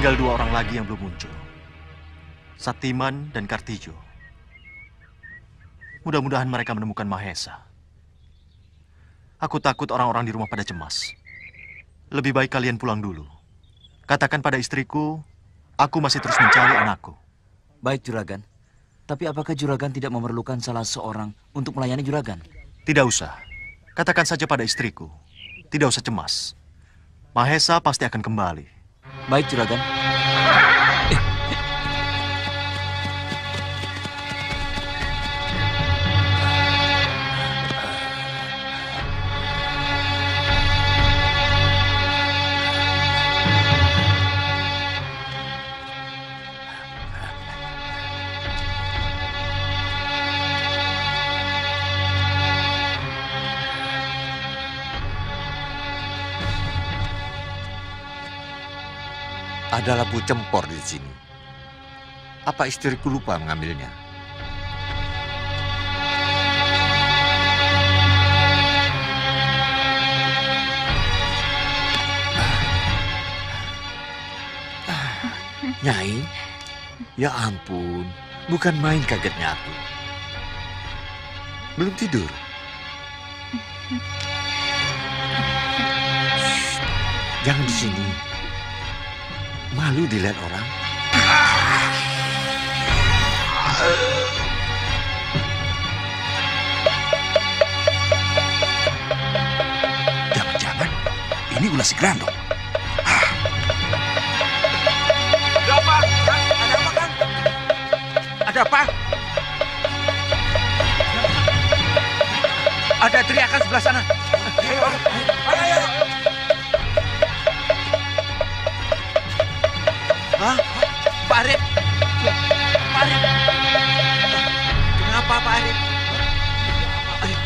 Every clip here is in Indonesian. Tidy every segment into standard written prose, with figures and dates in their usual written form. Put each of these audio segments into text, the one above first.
Tinggal dua orang lagi yang belum muncul. Saktiman dan Kartijo. Mudah-mudahan mereka menemukan Mahesa. Aku takut orang-orang di rumah pada cemas. Lebih baik kalian pulang dulu. Katakan pada istriku, aku masih terus mencari anakku. Baik, Juragan. Tapi apakah Juragan tidak memerlukan salah seorang untuk melayani Juragan? Tidak usah. Katakan saja pada istriku. Tidak usah cemas. Mahesa pasti akan kembali. Baik, Juragan. Ada labu cempor di sini. Apa istriku lupa mengambilnya? Nyai, ya ampun, bukan main kagetnya aku. Belum tidur? Shh, jangan di sini. Malu dilihat orang. Jangan-jangan ini ulah si Grandong. Ada apa? Kang? Ada apa, Kang? Ada apa? Ada teriakan sebelah sana. Ayo, ayo. Hah? Pak Arif? Pak Arif? Kenapa Pak Arif? Ayo.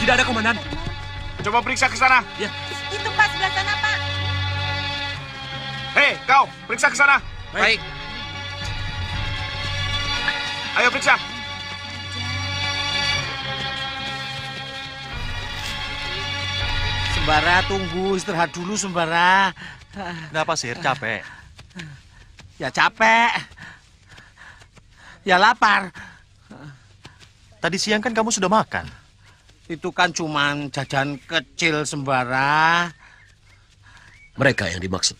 Tidak ada komandan. Coba periksa ke sana. Ya. Itu Pak, sebelah sana, Pak. Hei, kau, periksa ke sana. Baik. Ayo periksa. Sembara, tunggu, istirahat dulu, Sembara. Kenapa, Sir? Capek? Ya capek. Ya lapar. Tadi siang kan kamu sudah makan. Itu kan cuman jajan kecil, Sembara. Mereka yang dimaksud.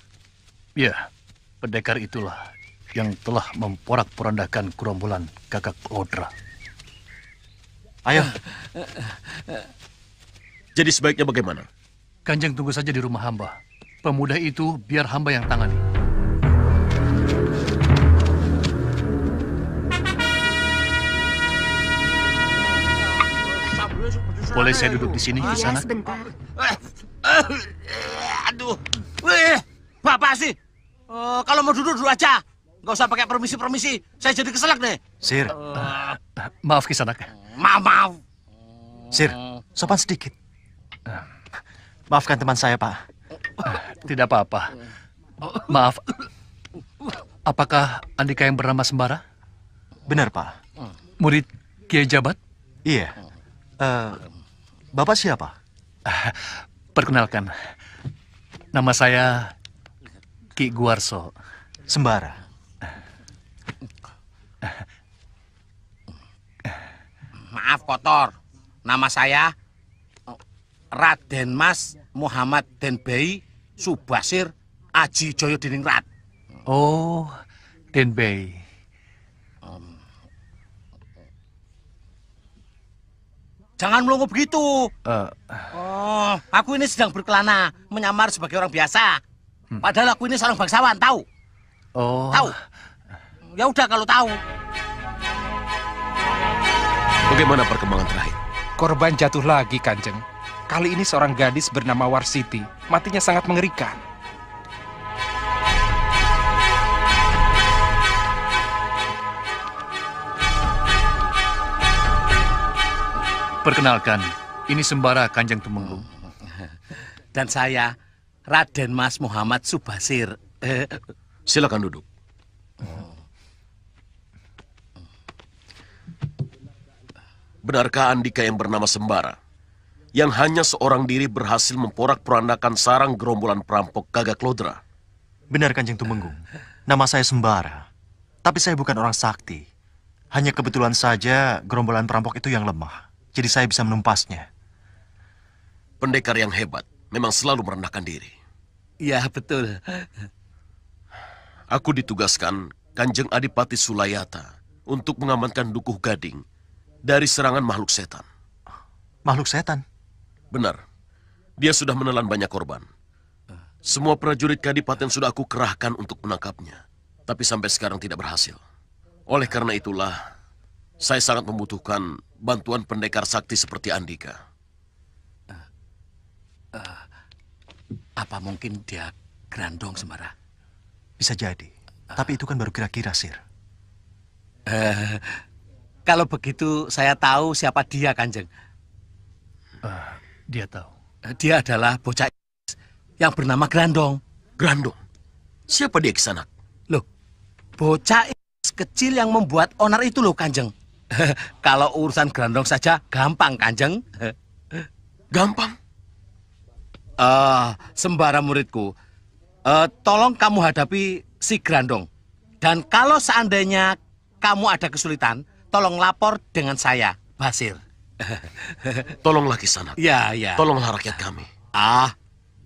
Ya, pendekar itulah yang telah memporak-porandakan gerombolan Gagak Lodra. Ayo. Jadi sebaiknya bagaimana? Kanjeng tunggu saja di rumah hamba. Pemuda itu biar hamba yang tangani. Boleh saya duduk di sini, di sana? Sebentar. Aduh. Bapak sih. Kalau mau duduk aja. Nggak usah pakai permisi-permisi. Saya jadi keselak nih. Sir. Maaf Kisanak. Maaf. Sir, sopan sedikit. Maafkan teman saya, Pak. Tidak apa-apa. Maaf. Apakah Andika yang bernama Sembara? Benar, Pak. Murid Kiai Jabat? Iya. Bapak siapa? Perkenalkan. Nama saya Ki Guarso. Sembara. Maaf kotor. Nama saya Raden Mas Muhammad Denbei Subasir Aji Joyo Diningrat. Oh, Denbei. Jangan melongo begitu. Aku ini sedang berkelana, menyamar sebagai orang biasa. Padahal aku ini seorang bangsawan, tahu? Oh. Tahu? Ya udah kalau tahu. Bagaimana perkembangan terakhir? Korban jatuh lagi, Kanjeng. Kali ini seorang gadis bernama Warsiti. Matinya sangat mengerikan. Perkenalkan, ini Sembara Kanjeng Tumenggung. Dan saya Raden Mas Muhammad Subasir. Silakan duduk. Benarkah Andika yang bernama Sembara, yang hanya seorang diri berhasil memporak-porandakan sarang gerombolan perampok Gagak Lodra? Benar, Kanjeng Tumenggung. Nama saya Sembara. Tapi saya bukan orang sakti. Hanya kebetulan saja gerombolan perampok itu yang lemah. Jadi saya bisa menumpasnya. Pendekar yang hebat memang selalu merendahkan diri. Iya, betul. Aku ditugaskan Kanjeng Adipati Sulayata untuk mengamankan Dukuh Gading dari serangan makhluk setan. Makhluk setan? Benar. Dia sudah menelan banyak korban. Semua prajurit Kadipaten sudah aku kerahkan untuk menangkapnya. Tapi sampai sekarang tidak berhasil. Oleh karena itulah, saya sangat membutuhkan bantuan pendekar sakti seperti Andika. Apa mungkin dia Grandong, Sembara? Bisa jadi. Tapi itu kan baru kira-kira, Sir. Kalau begitu saya tahu siapa dia, Kanjeng. Dia tahu. Dia adalah bocah yang bernama Grandong. Grandong? Siapa dia, Kisanak? Loh, bocah kecil yang membuat onar itu loh, Kanjeng. Kalau urusan Grandong saja gampang, Kanjeng. Gampang? Sembara muridku, tolong kamu hadapi si Grandong. Dan kalau seandainya kamu ada kesulitan, tolong lapor dengan saya, Basir. Tolonglah Kisanak. Ya, ya. Tolonglah rakyat kami.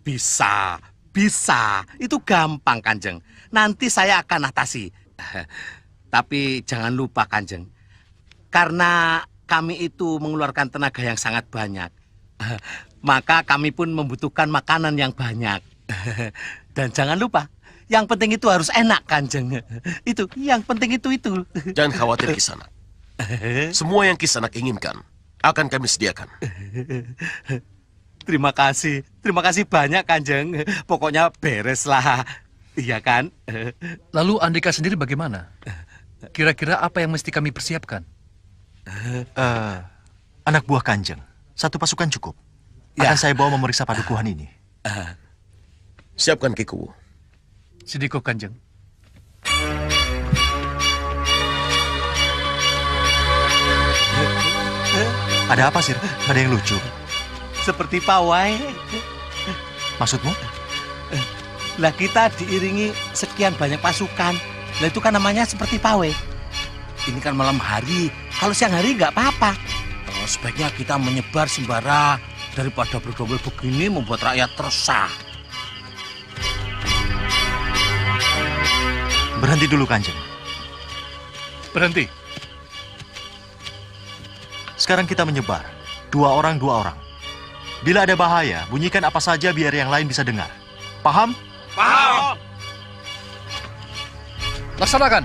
Bisa. Itu gampang, Kanjeng. Nanti saya akan atasi. Tapi jangan lupa, Kanjeng. Karena kami itu mengeluarkan tenaga yang sangat banyak. Maka kami pun membutuhkan makanan yang banyak. Dan jangan lupa, yang penting itu harus enak, Kanjeng. Itu, yang penting itu. Jangan khawatir Kisanak. Semua yang Kisanak inginkan akan kami sediakan. Terima kasih banyak, Kanjeng. Pokoknya beres lah, iya kan? Lalu Andika sendiri bagaimana? Kira-kira apa yang mesti kami persiapkan? Anak buah Kanjeng, 1 pasukan cukup. Akan saya bawa memeriksa padukuhan ini. Siapkan Kikuwu. Sidiko Kanjeng. Ada apa, Sir? Ada yang lucu? Seperti pawai. Maksudmu? Lah kita diiringi sekian banyak pasukan. Lah itu kan namanya seperti pawai. Ini kan malam hari. Kalau siang hari nggak apa-apa. Sebaiknya kita menyebar sembara daripada berdombel begini membuat rakyat resah. Berhenti dulu, Kanjeng. Berhenti. Sekarang kita menyebar. 2 orang. Bila ada bahaya, bunyikan apa saja biar yang lain bisa dengar. Paham? Paham. Laksanakan.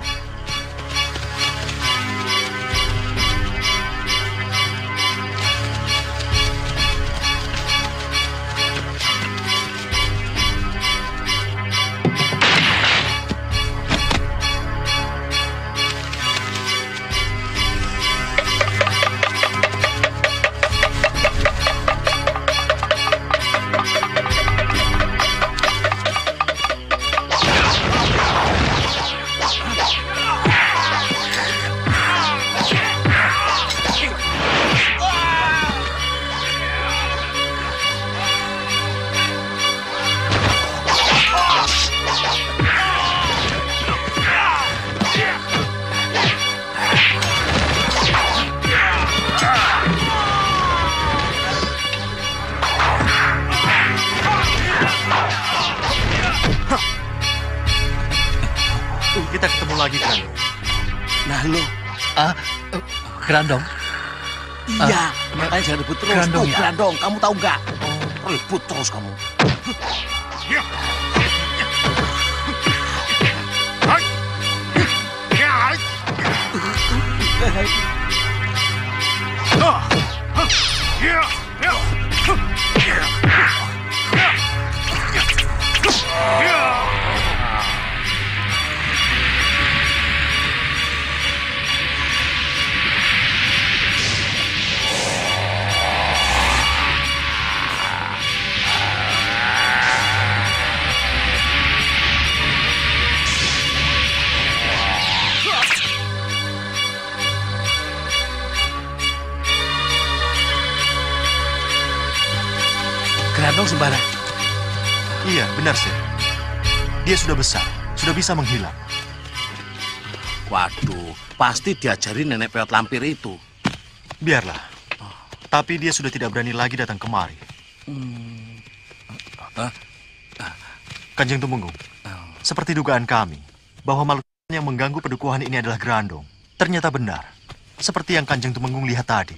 Kita ketemu lagi, Grandong. Nah lo, Grandong. iya, makanya jangan ribut terus. Grandong, ya? Grandong, kamu tahu nggak? Ribut terus kamu. Grandong sembara. Iya, benar, Sir. Dia sudah besar, sudah bisa menghilang. Waduh, pasti diajari nenek peot lampir itu. Biarlah. Tapi dia sudah tidak berani lagi datang kemari. Kanjeng Tumenggung, seperti dugaan kami, bahwa makhluk yang mengganggu padukuhan ini adalah Grandong. Ternyata benar, seperti yang Kanjeng Tumenggung lihat tadi.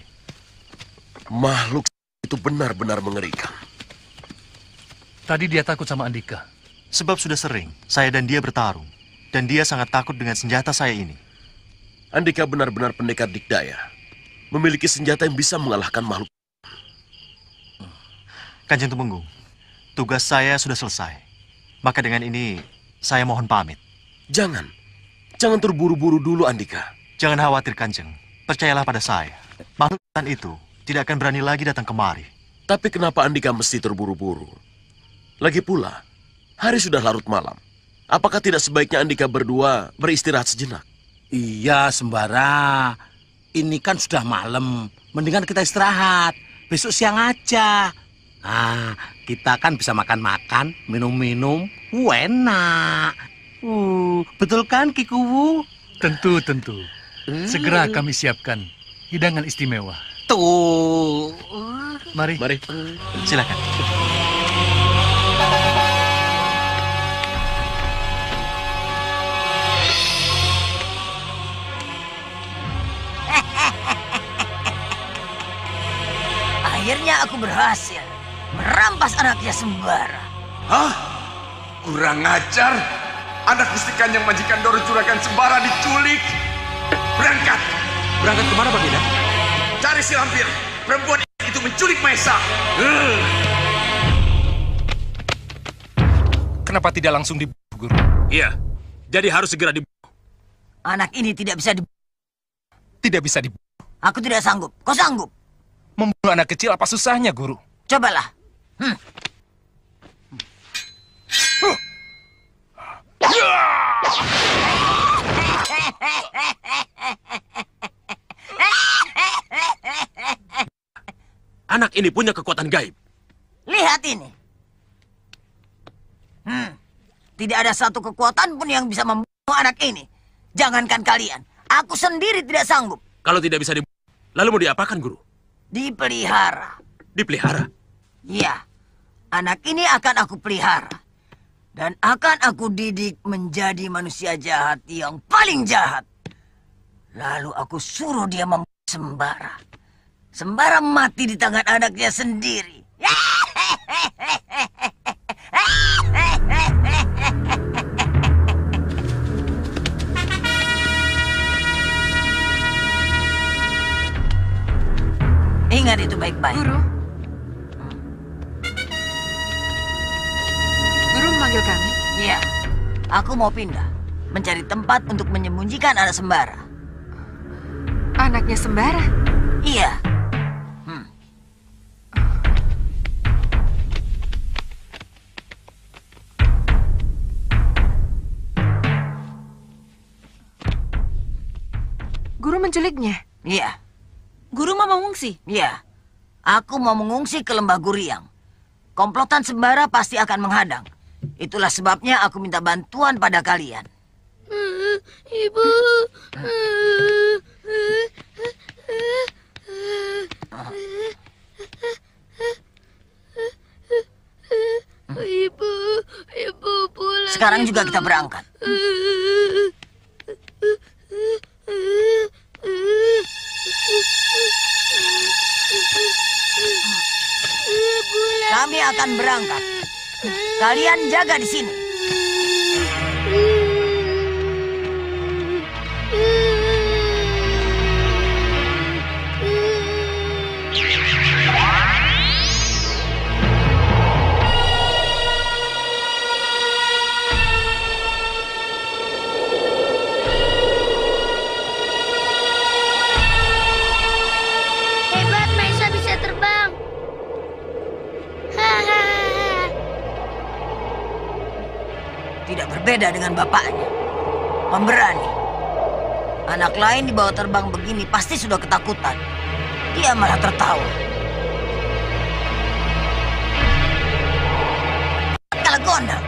Makhluk itu benar-benar mengerikan. Tadi dia takut sama Andika. Sebab sudah sering saya dan dia bertarung. Dan dia sangat takut dengan senjata saya ini. Andika benar-benar pendekar dikdaya. Memiliki senjata yang bisa mengalahkan makhluk. Kanjeng Tumenggung, tugas saya sudah selesai. Maka dengan ini, saya mohon pamit. Jangan terburu-buru dulu, Andika. Jangan khawatir, Kanjeng. Percayalah pada saya. Makhluk itu tidak akan berani lagi datang kemari. Tapi kenapa Andika mesti terburu-buru? Lagi pula, hari sudah larut malam. Apakah tidak sebaiknya Andika berdua beristirahat sejenak? Iya, Sembara. Ini kan sudah malam. Mendingan kita istirahat. Besok siang aja. Ah, kita kan bisa makan-makan, minum-minum. Enak. Betul kan, Kikuwu? Tentu. Segera kami siapkan hidangan istimewa. Tuh. Mari. Silakan. Akhirnya aku berhasil merampas anaknya Sembara. Hah? Kurang ajar. Anak Gusti Kanjeng Majikan Doro Juragan Sembara diculik. Berangkat. Berangkat kemana, Baginda? Cari si lampir. Perempuan itu menculik Maesa. Kenapa tidak langsung dibunuh, Guru? Iya, jadi harus segera dibunuh. Anak ini tidak bisa dibunuh. Tidak bisa dibunuh. Aku tidak sanggup. Kau sanggup? Membunuh anak kecil apa susahnya, Guru? Cobalah. Anak ini punya kekuatan gaib. Lihat ini. Tidak ada satu kekuatan pun yang bisa membunuh anak ini. Jangankan kalian, aku sendiri tidak sanggup. Kalau tidak bisa dibunuh, lalu mau diapakan, Guru? Dipelihara. Dipelihara? Ya, anak ini akan aku pelihara. Dan akan aku didik menjadi manusia jahat yang paling jahat. Lalu aku suruh dia membunuh Sembara. Sembara mati di tangan anaknya sendiri. Ingat itu baik-baik. Guru. Guru memanggil kami? Iya. Aku mau pindah. Mencari tempat untuk menyembunyikan anak Sembara. Anaknya Sembara? Iya. Guru menculiknya? Iya. Guru mau mengungsi? Iya. Aku mau mengungsi ke Lembah Guriang. Komplotan Sembara pasti akan menghadang. Itulah sebabnya aku minta bantuan pada kalian. Ibu. Ibu pulang. Sekarang juga kita berangkat. Kami akan berangkat. Kalian jaga di sini. Hebat, Maesa bisa terbang. Tidak berbeda dengan bapaknya. Pemberani. Anak lain dibawa terbang begini pasti sudah ketakutan. Dia malah tertawa. Kalau gondang.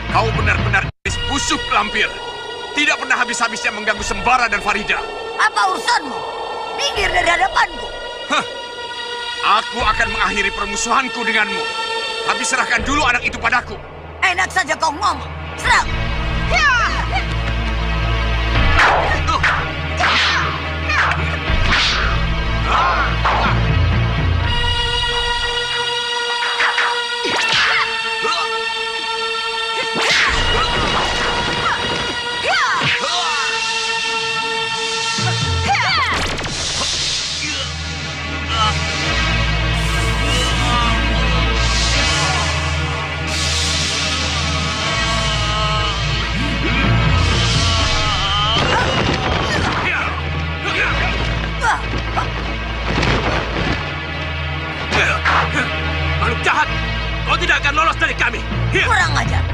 Kau benar-benar busuk, lampir. Tidak pernah habis-habisnya mengganggu Sembara dan Farida. Apa urusanmu? Minggir dari hadapanku. Hah. Aku akan mengakhiri permusuhanku denganmu. Tapi serahkan dulu anak itu padaku. Enak saja kau ngomong. Serang. Ya. Kurang ajar.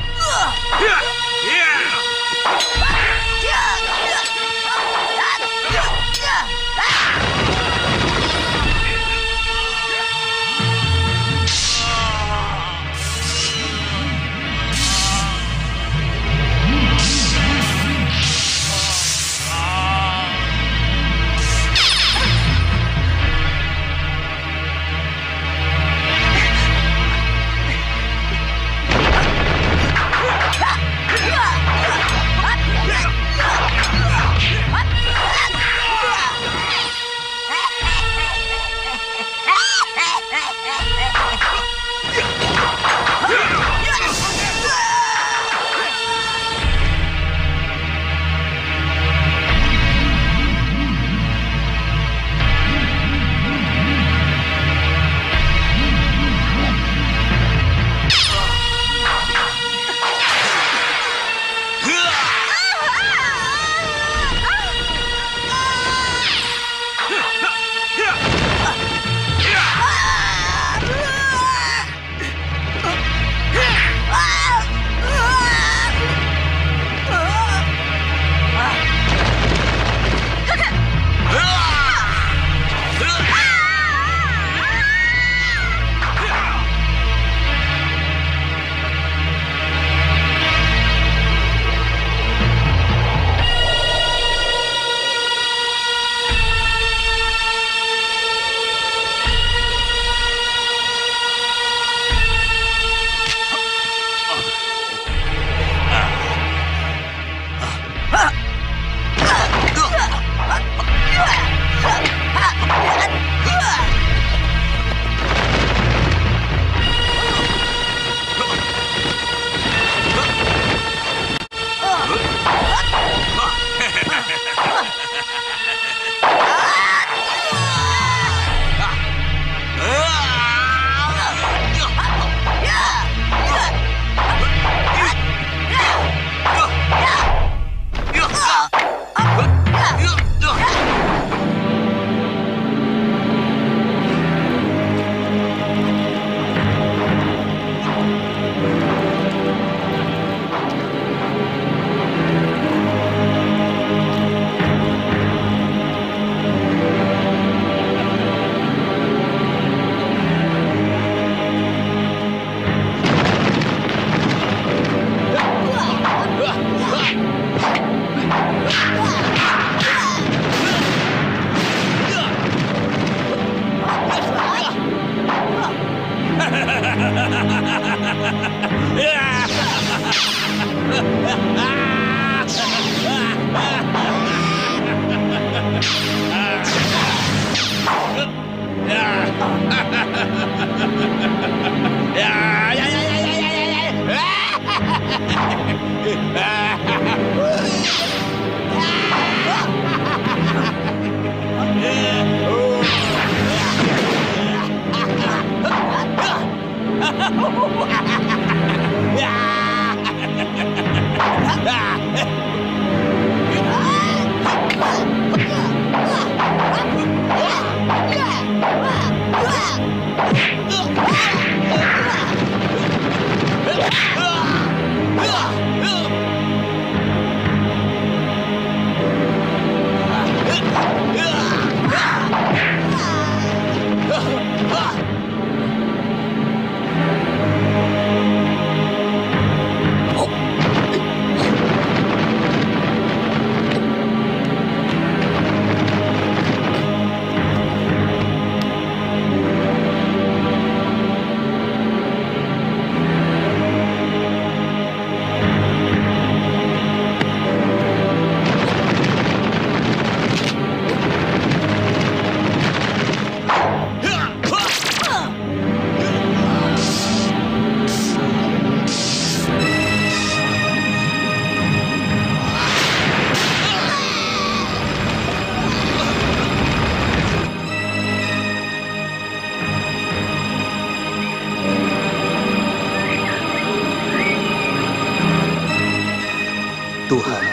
Tuhan,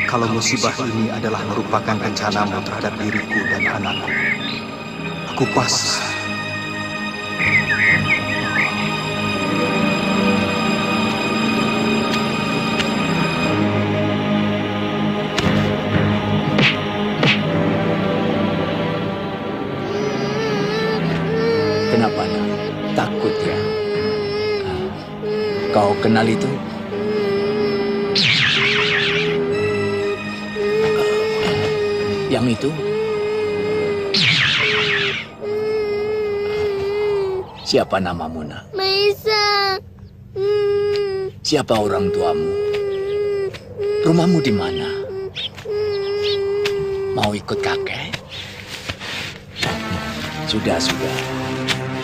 kalau musibah ini adalah merupakan rencanamu terhadap diriku dan anakku, aku pasrah. Kenapa nak? Takut ya? Kau kenal itu? Yang itu? Siapa namamu nak? Maisa. Siapa orang tuamu? Rumahmu di mana? Mau ikut kakek? Sudah.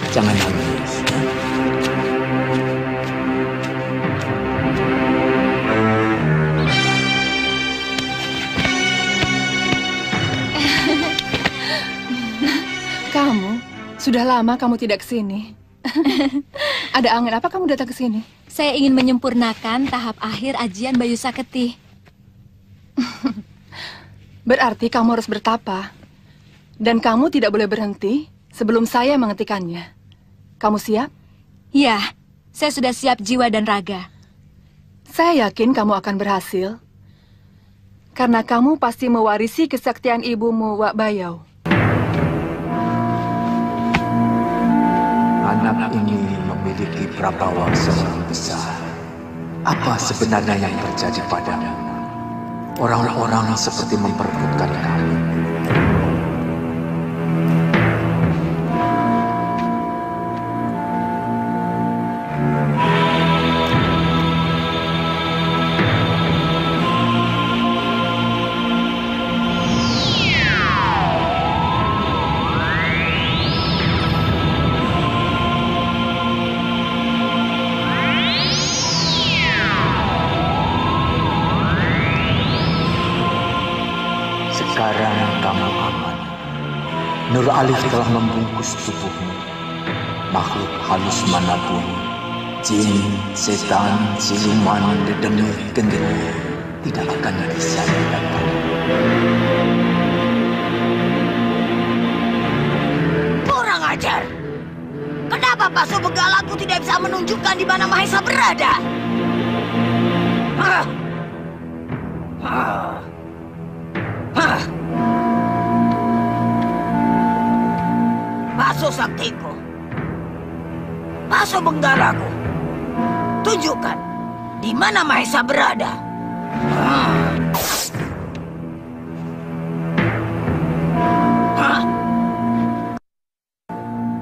Jangan nangis. Ya? Kamu? Sudah lama kamu tidak ke sini. Ada angin apa kamu datang ke sini? Saya ingin menyempurnakan tahap akhir ajian Bayu Saketi. Berarti kamu harus bertapa. Dan kamu tidak boleh berhenti sebelum saya menghentikannya. Kamu siap? Ya, saya sudah siap jiwa dan raga. Saya yakin kamu akan berhasil. Karena kamu pasti mewarisi kesaktian ibumu, Wak Bayau. Anak ini memiliki prabawangsa yang besar. Apa sebenarnya yang terjadi padamu? Orang-orang seperti memperebutkan kamu. Sekarang kamu aman. Nur Alif telah membungkus tubuhmu. Makhluk halus manapun, jin, setan, siluman, dedemit, genderuwo tidak akan bisa datang. Kurang ajar. Kenapa Pasu Benggalaku tidak bisa menunjukkan di mana Mahesa berada? Pasu Saktiku, Pasu Benggalaku, tunjukkan di mana Mahesa berada.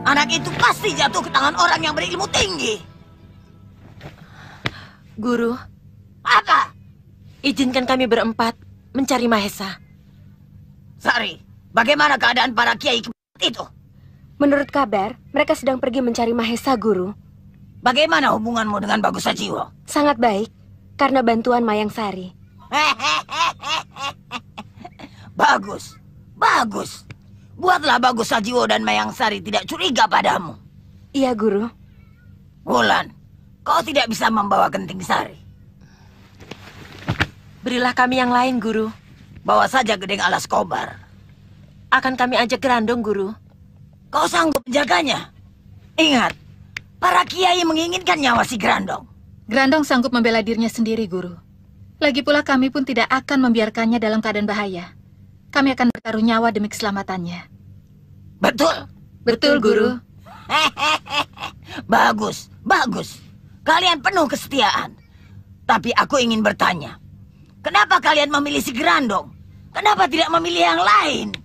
Anak itu pasti jatuh ke tangan orang yang berilmu tinggi. Guru, Apa? izinkan kami berempat mencari Mahesa. Sari, bagaimana keadaan para kiai itu? Menurut kabar, mereka sedang pergi mencari Mahesa, Guru. Bagaimana hubunganmu dengan Bagus Sajiwo? Sangat baik, karena bantuan Mayang Sari. Bagus, bagus. Buatlah Bagus Sajiwo dan Mayang Sari tidak curiga padamu. Iya, Guru. Wulan, kau tidak bisa membawa Genting Sari. Berilah kami yang lain, Guru. Bawa saja Gedeng Alas Kobar. Akan kami ajak Grandong, Guru. Kau sanggup menjaganya? Ingat, para kiai menginginkan nyawa si Grandong. Grandong sanggup membela dirinya sendiri, Guru. Lagi pula kami pun tidak akan membiarkannya dalam keadaan bahaya. Kami akan bertaruh nyawa demi keselamatannya. Betul? Betul, Guru. Bagus, bagus. Kalian penuh kesetiaan. Tapi aku ingin bertanya, kenapa kalian memilih si Grandong? Kenapa tidak memilih yang lain?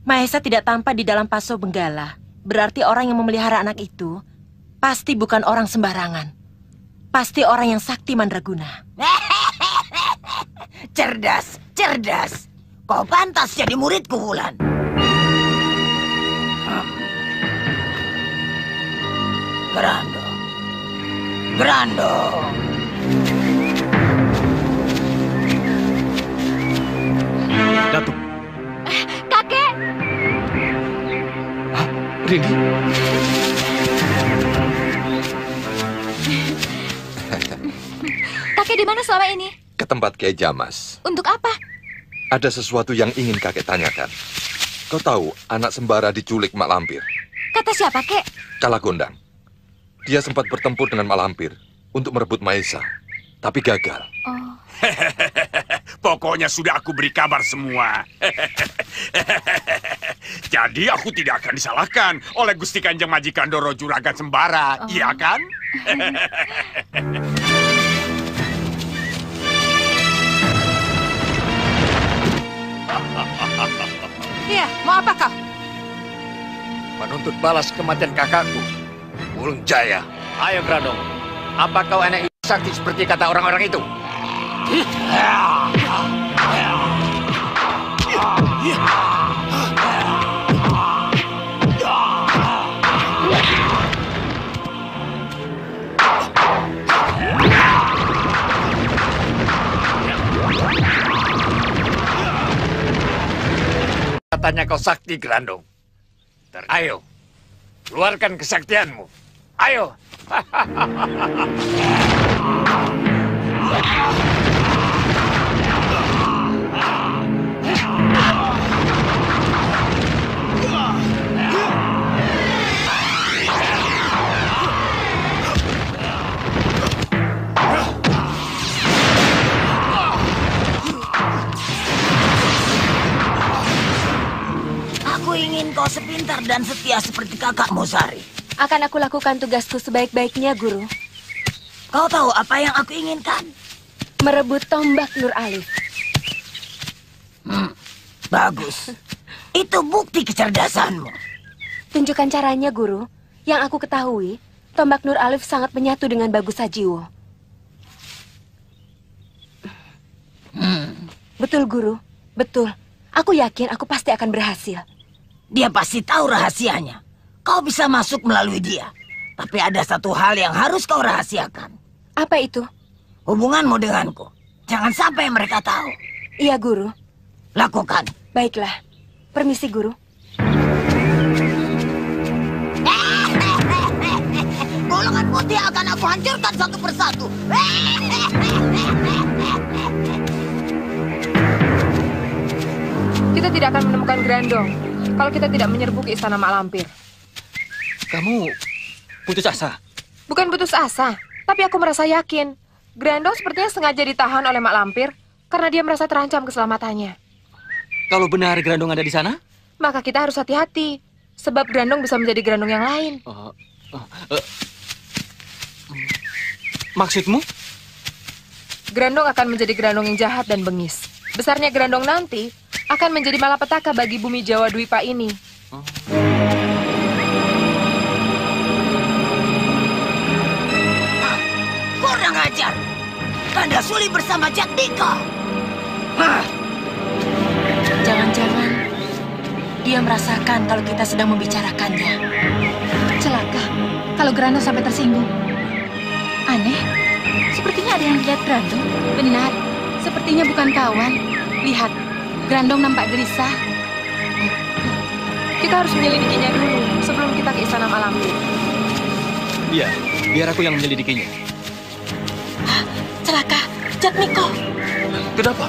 Mahesa tidak tampak di dalam Paso Benggala. Berarti orang yang memelihara anak itu pasti bukan orang sembarangan. Pasti orang yang sakti mandraguna. Cerdas, cerdas. Kau pantas jadi muridku, Wulan. Grandong. Grandong. Datuk. Kakek! Rini. Kakek di mana selama ini? Ke tempat Kiai Jamas. Untuk apa? Ada sesuatu yang ingin kakek tanyakan. Kau tahu anak Sembara diculik Mak Lampir? Kata siapa, Kek? Kalagondang. Dia sempat bertempur dengan Mak Lampir untuk merebut Mahesa, tapi gagal. Oh. Pokoknya sudah aku beri kabar semua. Jadi aku tidak akan disalahkan oleh Gusti Kanjeng Majikan Doro Juragan Sembara, iya kan? Iya, mau apa kau? Menuntut balas kematian kakakku, Wulung Jaya. Ayo Grandong, apa kau anak ibu sakti seperti kata orang-orang itu? Katanya kau sakti, Grandong. Ayo, keluarkan kesaktianmu. Ayo. Aku ingin kau sepintar dan setia seperti kakakmu, Sari. Akan aku lakukan tugasku sebaik-baiknya, Guru. Kau tahu apa yang aku inginkan? Merebut tombak Nur Alif. Bagus. Itu bukti kecerdasanmu. Tunjukkan caranya, Guru. Yang aku ketahui, tombak Nur Alif sangat menyatu dengan Bagus Sajiwo. Betul, Guru. Betul. Aku yakin aku pasti akan berhasil. Dia pasti tahu rahasianya. Kau bisa masuk melalui dia. Tapi ada satu hal yang harus kau rahasiakan. Apa itu? Hubunganmu denganku. Jangan sampai mereka tahu. Iya, Guru. Lakukan. Baiklah. Permisi, Guru. Golongan putih akan aku hancurkan satu persatu. Kita tidak akan menemukan Grandong kalau kita tidak menyerbu ke istana Mak Lampir. Kamu putus asa? Bukan putus asa, tapi aku merasa yakin Grandong sepertinya sengaja ditahan oleh Mak Lampir karena dia merasa terancam keselamatannya. Kalau benar Grandong ada di sana? Maka kita harus hati-hati, sebab Grandong bisa menjadi Grandong yang lain. Maksudmu? Grandong akan menjadi Grandong yang jahat dan bengis. Besarnya Grandong nanti akan menjadi malapetaka bagi bumi Jawa Dwipa ini. Kurang ajar. Kanda Suli bersama Jatmiko. Jangan-jangan dia merasakan kalau kita sedang membicarakannya. Celaka kalau Grandong sampai tersinggung. Aneh, sepertinya ada yang lihat Grandong. Benar, sepertinya bukan kawan. Lihat, Grandong nampak gelisah. Kita harus menyelidikinya dulu sebelum kita ke istana Mak Lampir. Iya, biar aku yang menyelidikinya. Celaka, Jatmiko. Kenapa?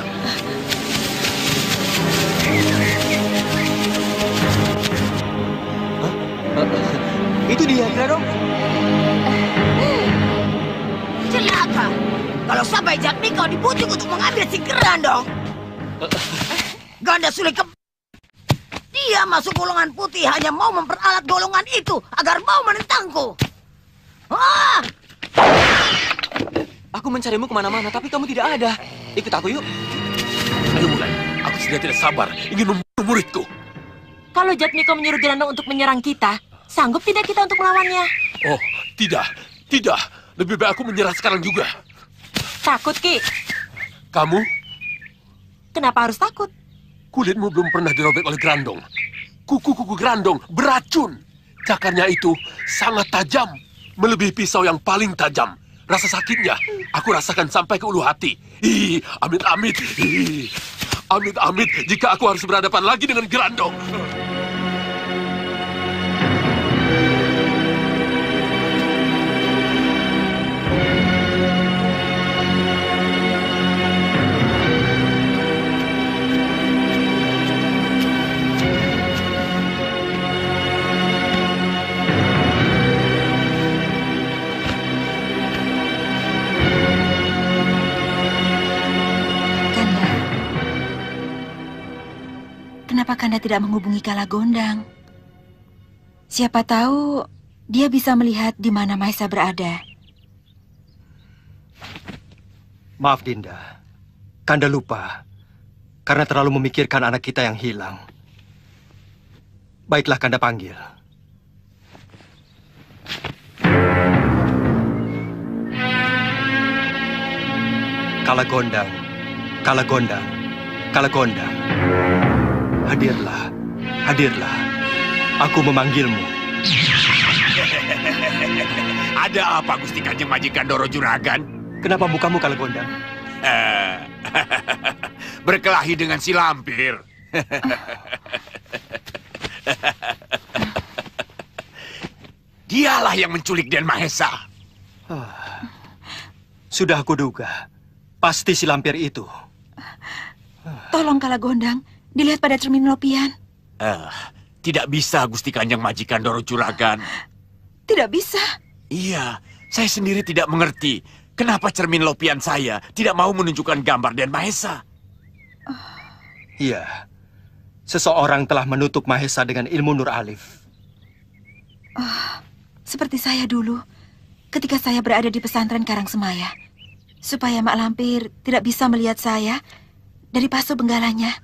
Itu dia, Grandong. Celaka. Kalau sampai Jatmiko dibujuk untuk mengambil si Grandong. Ganda Suli dia masuk golongan putih hanya mau memperalat golongan itu agar mau menentangku. Aku mencarimu kemana-mana, tapi kamu tidak ada. Ikut aku yuk. Ayo mulai. Aku sudah tidak sabar ingin membunuh muridku. Kalau Jatmiko menyuruh Grandong untuk menyerang kita, sanggup tidak kita untuk melawannya? Oh, tidak. Tidak. Lebih baik aku menyerah sekarang juga. Takut, Ki? Kamu? Kenapa harus takut? Kulitmu belum pernah dirobek oleh Grandong. Kuku-kuku Grandong beracun. Cakarnya itu sangat tajam. Melebihi pisau yang paling tajam. Rasa sakitnya aku rasakan sampai ke ulu hati. Amit-amit. Amit-amit jika aku harus berhadapan lagi dengan Grandong. Kenapa Kanda tidak menghubungi Kalagondang? Siapa tahu dia bisa melihat di mana Mahesa berada. Maaf Dinda, Kanda lupa karena terlalu memikirkan anak kita yang hilang. Baiklah Kanda panggil. Kalagondang, Kalagondang, Kalagondang. Hadirlah, hadirlah. Aku memanggilmu. Ada apa Gusti Kanjeng Majikan Doro Juragan? Kenapa mukamu Kalagondang? Berkelahi dengan si lampir. Dialah yang menculik Den Mahesa. Sudah aku duga. Pasti si lampir itu. Tolong Kalagondang, dilihat pada cermin lopian. Tidak bisa Gusti Kanjeng Majikan Doro Juragan. Tidak bisa? Iya, saya sendiri tidak mengerti. Kenapa cermin lopian saya tidak mau menunjukkan gambar Den Mahesa? Iya, seseorang telah menutup Mahesa dengan ilmu Nur Alif. Seperti saya dulu, ketika saya berada di pesantren Karangsemaya. Supaya Mak Lampir tidak bisa melihat saya dari paso benggalanya,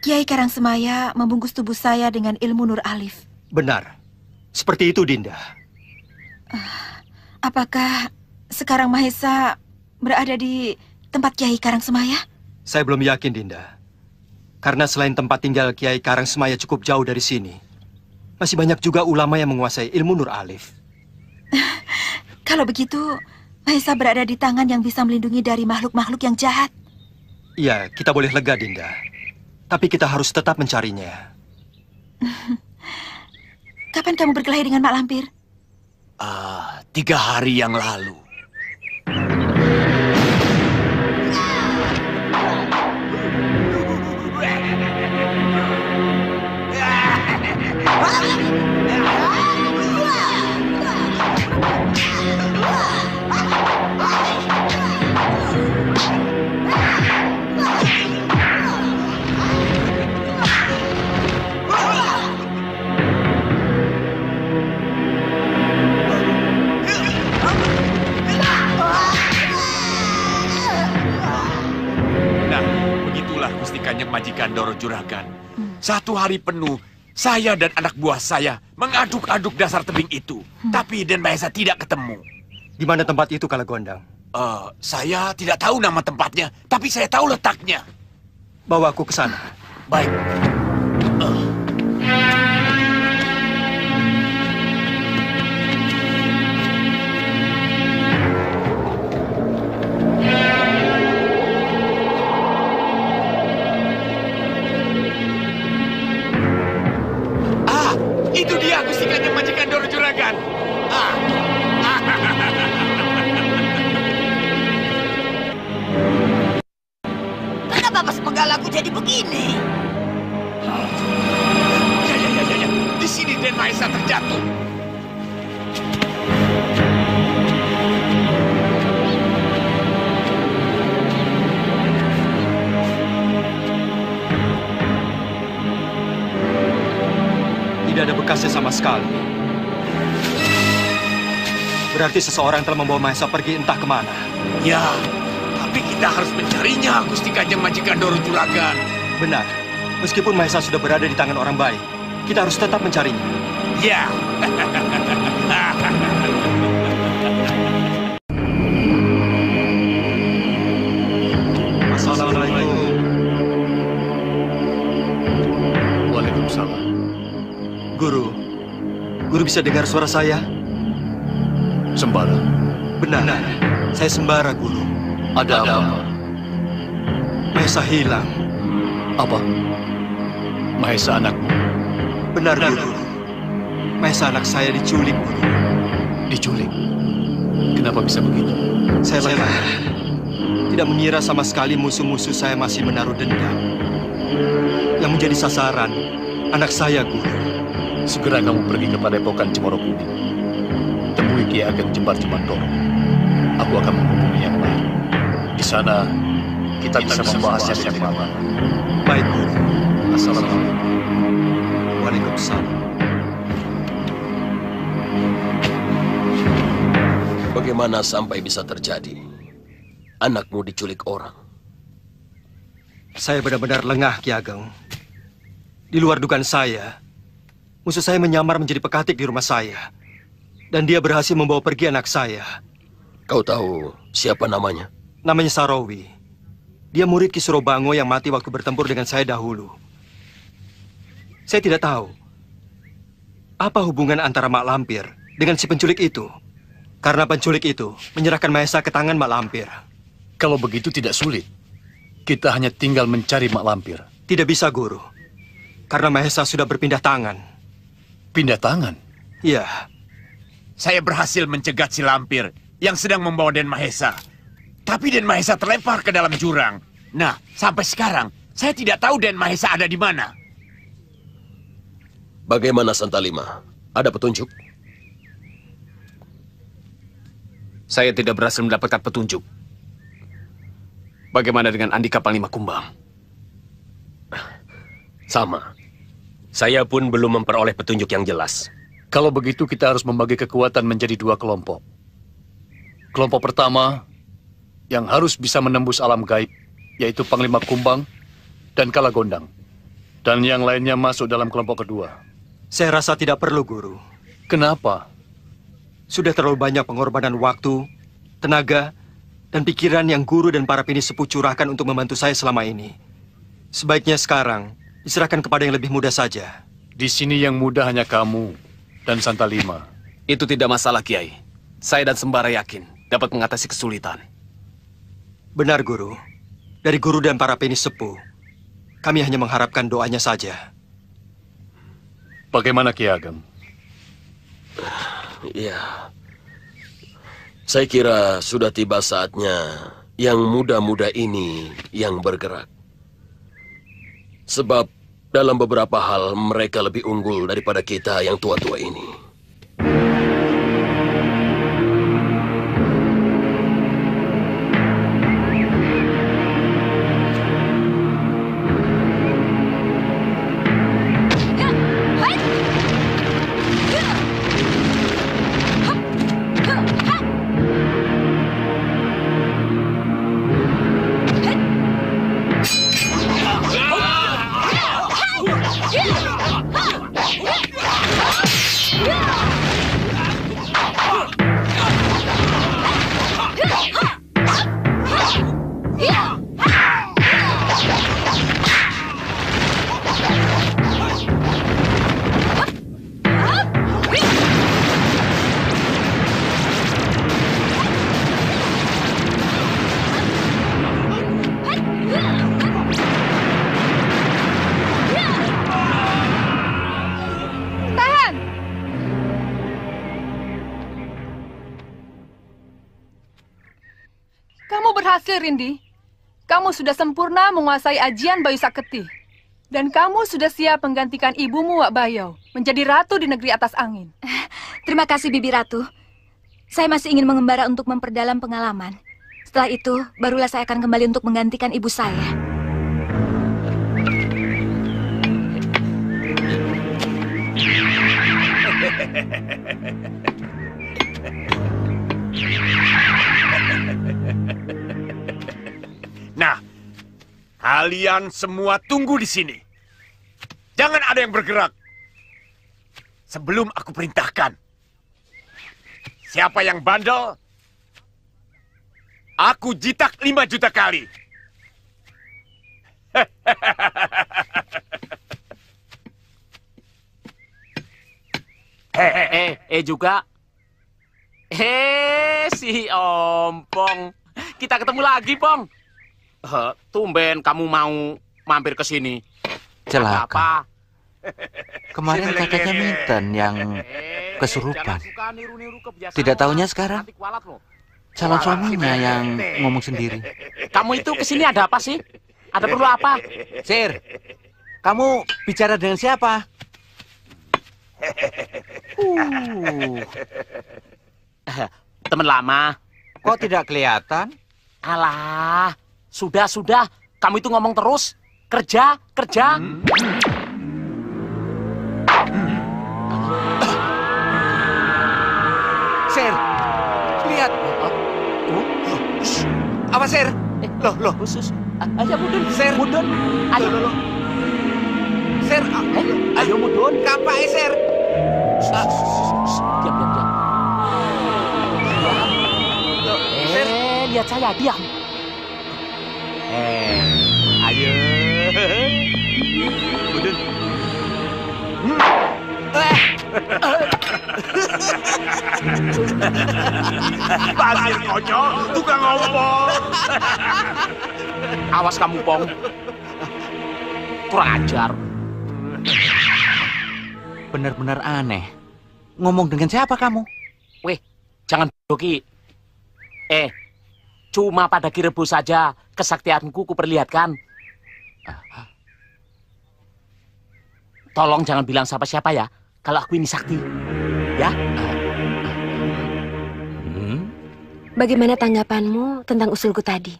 Kiai Karangsemaya membungkus tubuh saya dengan ilmu Nur Alif. Benar, seperti itu Dinda. Apakah sekarang Mahesa berada di tempat Kiai Karangsemaya? Saya belum yakin Dinda. Karena selain tempat tinggal Kiai Karangsemaya cukup jauh dari sini, masih banyak juga ulama yang menguasai ilmu Nur Alif. Kalau begitu, Mahesa berada di tangan yang bisa melindungi dari makhluk-makhluk yang jahat. Iya, kita boleh lega, Dinda. Tapi kita harus tetap mencarinya. Kapan kamu berkelahi dengan Mak Lampir? 3 hari yang lalu. Gusti Kanjeng Majikan Doro Juragan. 1 hari penuh, saya dan anak buah saya mengaduk-aduk dasar tebing itu. Tapi Den Mahesa tidak ketemu. Di mana tempat itu, Kalagondang? Saya tidak tahu nama tempatnya, tapi saya tahu letaknya. Bawa aku ke sana. Baik. Itu dia Gusti Kanjeng Majikan Doro Juragan. Kenapa pas penggalaku jadi begini? Ya. Di sini Den Mahesa terjatuh. Tidak ada bekasnya sama sekali. Berarti seseorang telah membawa Mahesa pergi entah kemana. Ya, tapi kita harus mencarinya, Gusti Kanjeng Majikan Doro Juragan. Benar. Meskipun Mahesa sudah berada di tangan orang baik, kita harus tetap mencarinya. Ya. Assalamualaikum. Waalaikumsalam. Guru bisa dengar suara saya? Sembara. Benar, saya Sembara, Guru. Ada apa? Mahesa hilang. Apa? Mahesa anakmu? Benar, Guru. Mahesa anak saya diculik, Guru. Diculik? Kenapa bisa begitu? Saya tidak mengira sama sekali musuh-musuh saya masih menaruh dendam. Yang menjadi sasaran, anak saya, Guru. Segera kamu pergi ke Padepokan Cemoro Kuning. Temui Ki Ageng Jembar Cemandoro. Aku akan menghubungi yang lain. Di sana, kita bisa membahasnya secara. Baik, Guru. Assalamualaikum. Waalaikumsalam. Bagaimana sampai bisa terjadi? Anakmu diculik orang. Saya benar-benar lengah, Ki Ageng. Di luar dugaan saya, musuh saya menyamar menjadi pekatik di rumah saya. Dan dia berhasil membawa pergi anak saya. Kau tahu siapa namanya? Namanya Sarawi. Dia murid Ki Surobango yang mati waktu bertempur dengan saya dahulu. Saya tidak tahu apa hubungan antara Mak Lampir dengan si penculik itu. Karena penculik itu menyerahkan Mahesa ke tangan Mak Lampir. Kalau begitu tidak sulit. Kita hanya tinggal mencari Mak Lampir. Tidak bisa, Guru. Karena Mahesa sudah berpindah tangan. Pindah tangan? Iya. Saya berhasil mencegat si Lampir yang sedang membawa Den Mahesa. Tapi Den Mahesa terlempar ke dalam jurang. Nah, sampai sekarang saya tidak tahu Den Mahesa ada di mana. Bagaimana Santalima? Ada petunjuk? Saya tidak berhasil mendapatkan petunjuk. Bagaimana dengan Andika Panglima Kumbang? Sama. Saya pun belum memperoleh petunjuk yang jelas. Kalau begitu kita harus membagi kekuatan menjadi dua kelompok. Kelompok pertama yang harus bisa menembus alam gaib, yaitu Panglima Kumbang dan Kalagondang. Dan yang lainnya masuk dalam kelompok kedua. Saya rasa tidak perlu, Guru. Kenapa? Sudah terlalu banyak pengorbanan waktu, tenaga, dan pikiran yang Guru dan para pini sepuh curahkan untuk membantu saya selama ini. Sebaiknya sekarang diserahkan kepada yang lebih mudah saja. Di sini yang mudah hanya kamu dan Santalima. Itu tidak masalah, Kiai. Saya dan Sembara yakin dapat mengatasi kesulitan. Benar, Guru. Dari Guru dan para pini sepuh, kami hanya mengharapkan doanya saja. Bagaimana, Ki Ageng? Ya, saya kira sudah tiba saatnya yang muda-muda ini yang bergerak. Sebab dalam beberapa hal mereka lebih unggul daripada kita yang tua-tua ini. Rindi, kamu sudah sempurna menguasai ajian Bayu Saketi. Dan kamu sudah siap menggantikan ibumu Wak Bayau menjadi ratu di negeri atas angin. Terima kasih, Bibi Ratu. Saya masih ingin mengembara untuk memperdalam pengalaman. Setelah itu, barulah saya akan kembali untuk menggantikan ibu saya. Nah, kalian semua tunggu di sini. Jangan ada yang bergerak sebelum aku perintahkan. Siapa yang bandel, aku jitak 5 juta kali. Juga. Si Ompong. Kita ketemu lagi, Pong. Tumben kamu mau mampir ke sini. Celaka. Kemarin katanya Minten yang kesurupan. Tidak tahunya sekarang calon suaminya yang ngomong sendiri. Kamu itu kesini ada apa sih? Ada perlu apa? Sir, kamu bicara dengan siapa? Teman lama. Kok tidak kelihatan? Alah, sudah. Kamu itu ngomong terus. Kerja, kerja. Sir, lihat. Apa, Sir? Loh. Khusus. Ayo mudun. Sir. Mudun. Ayo. Loh. Sir, ayo mudun. Kapai, Sir. Diam. Lihat saya, diam. Ayo. Mudun. Pasir konyol, tukang ngomong. Awas kamu, Pong. Kurang ajar. Benar-benar aneh. Ngomong dengan siapa kamu? Weh, jangan doki. Cuma pada Ki-Rebo saja kesaktianku kuperlihatkan. Tolong jangan bilang siapa-siapa ya, kalau aku ini sakti. Ya? Bagaimana tanggapanmu tentang usulku tadi?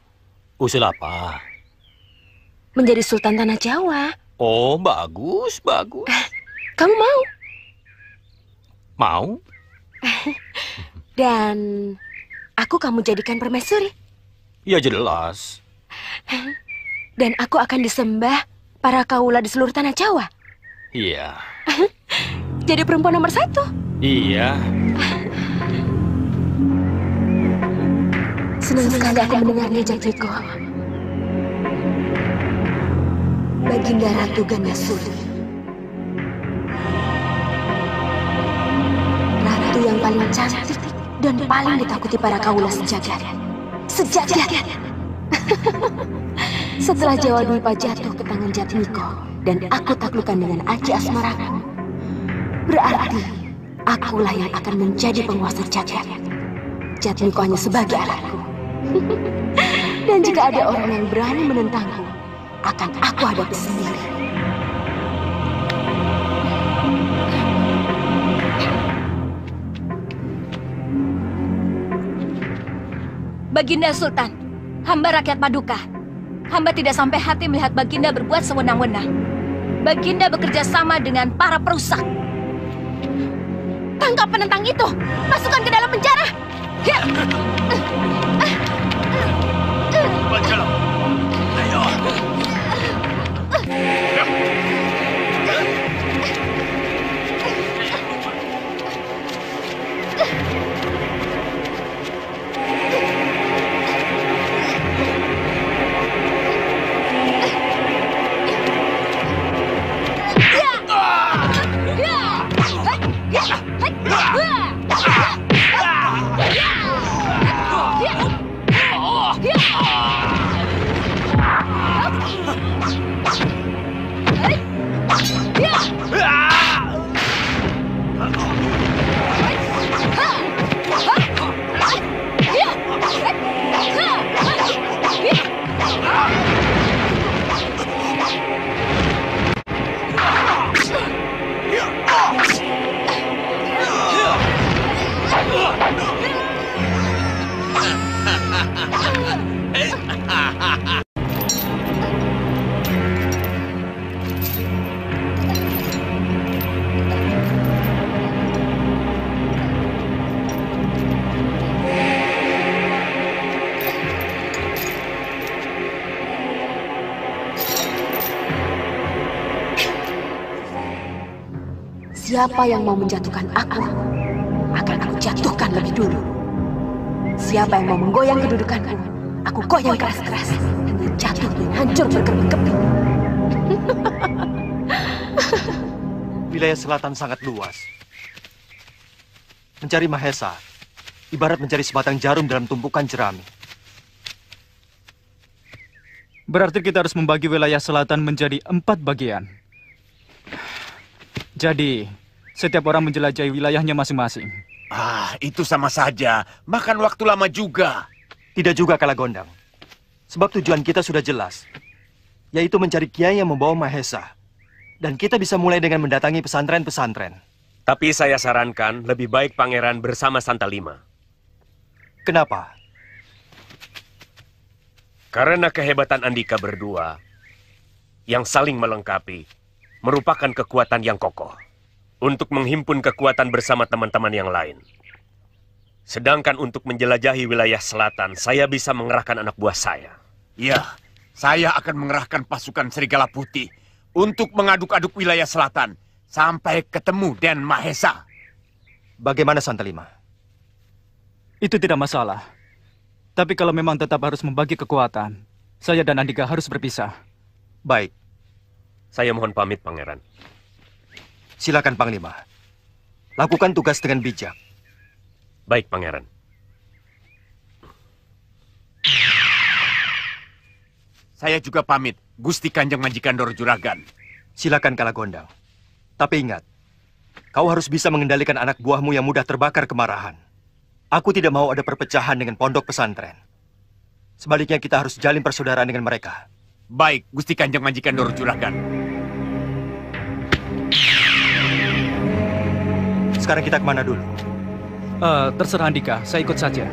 Usul apa? Menjadi Sultan Tanah Jawa. Oh, bagus. Kamu mau? Mau? Dan aku kamu jadikan permaisuri. Ya jelas. Dan aku akan disembah para kaula di seluruh Tanah Jawa. Iya. Jadi perempuan nomor 1. Iya. Senang sekali aku mendengarnya, Jatwiko. Baginda Ratu Ganasuri. Ratu yang paling cantik dan paling ditakuti para kaula sejagat. Sejagat. Setelah Jawa Dwipa jatuh ke tangan Jatmiko dan aku taklukkan dengan aji asmaraku, berarti akulah yang akan menjadi penguasa jagat. Jatmiko hanya sebagai alatku. Dan jika ada orang yang berani menentangku, akan aku hadapi sendiri. Baginda Sultan, hamba rakyat Paduka. Hamba tidak sampai hati melihat Baginda berbuat sewenang-wenang. Baginda bekerja sama dengan para perusak. Tangkap penentang itu! Masukkan ke dalam penjara! Baca. Ayo. Siapa yang mau menjatuhkan aku, akan aku jatuhkan lebih dulu. Siapa yang mau menggoyang kedudukanku, aku goyang keras-keras hingga jatuh dan hancur berkeping-keping. Wilayah selatan sangat luas. Mencari Mahesa, ibarat mencari sebatang jarum dalam tumpukan jerami. Berarti kita harus membagi wilayah selatan menjadi 4 bagian. Jadi, setiap orang menjelajahi wilayahnya masing-masing. Itu sama saja. Makan waktu lama juga. Tidak juga, Kalagondang. Sebab tujuan kita sudah jelas, yaitu mencari kiai yang membawa Mahesa. Dan kita bisa mulai dengan mendatangi pesantren-pesantren. Tapi saya sarankan lebih baik pangeran bersama Santalima. Kenapa? Karena kehebatan Andika berdua yang saling melengkapi merupakan kekuatan yang kokoh untuk menghimpun kekuatan bersama teman-teman yang lain. Sedangkan untuk menjelajahi wilayah selatan, saya bisa mengerahkan anak buah saya. Ya, saya akan mengerahkan pasukan Serigala Putih untuk mengaduk-aduk wilayah selatan sampai ketemu Den Mahesa. Bagaimana Santalima? Itu tidak masalah. Tapi kalau memang tetap harus membagi kekuatan, saya dan Andika harus berpisah. Baik. Saya mohon pamit, Pangeran. Silakan, Panglima. Lakukan tugas dengan bijak. Baik, Pangeran. Saya juga pamit, Gusti Kanjeng Majikan Doro Juragan. Silakan Kalagondang. Tapi ingat, kau harus bisa mengendalikan anak buahmu yang mudah terbakar kemarahan. Aku tidak mau ada perpecahan dengan pondok pesantren. Sebaliknya kita harus jalin persaudaraan dengan mereka. Baik, Gusti Kanjeng Majikan Doro Juragan. Sekarang kita kemana dulu? Terserah Andika, saya ikut saja.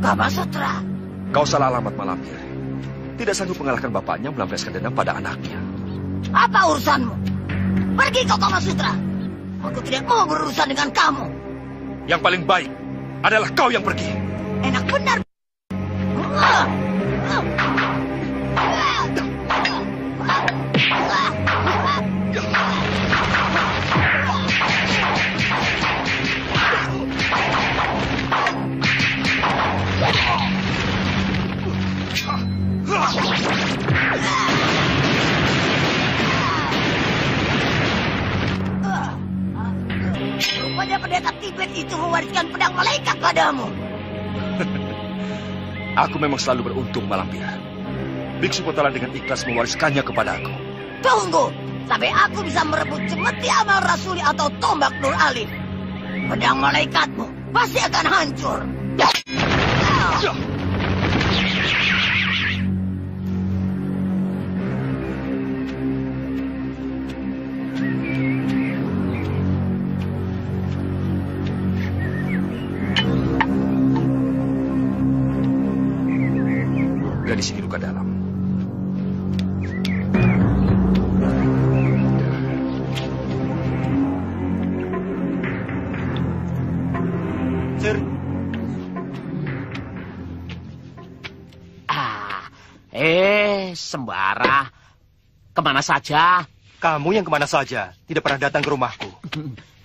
Kamasutra. Kau salah alamat, Malampir. Tidak sanggup mengalahkan bapaknya melampiaskan dendam pada anaknya. Apa urusanmu? Pergi kau Kamasutra. Aku tidak mau berurusan dengan kamu. Yang paling baik adalah kau yang pergi. Enak benar. Rupanya pendeta Tibet itu mewariskan pedang malaikat padamu. Aku memang selalu beruntung, Malampir. Biksu Potala dengan ikhlas mewariskannya kepadaku. Tunggu, sampai aku bisa merebut cemeti amal rasuli atau tombak Nur Alim. Pedang malaikatmu pasti akan hancur. Gadis ini luka dalam. Sir. Sembara. Kemana saja? Kamu yang kemana saja, tidak pernah datang ke rumahku.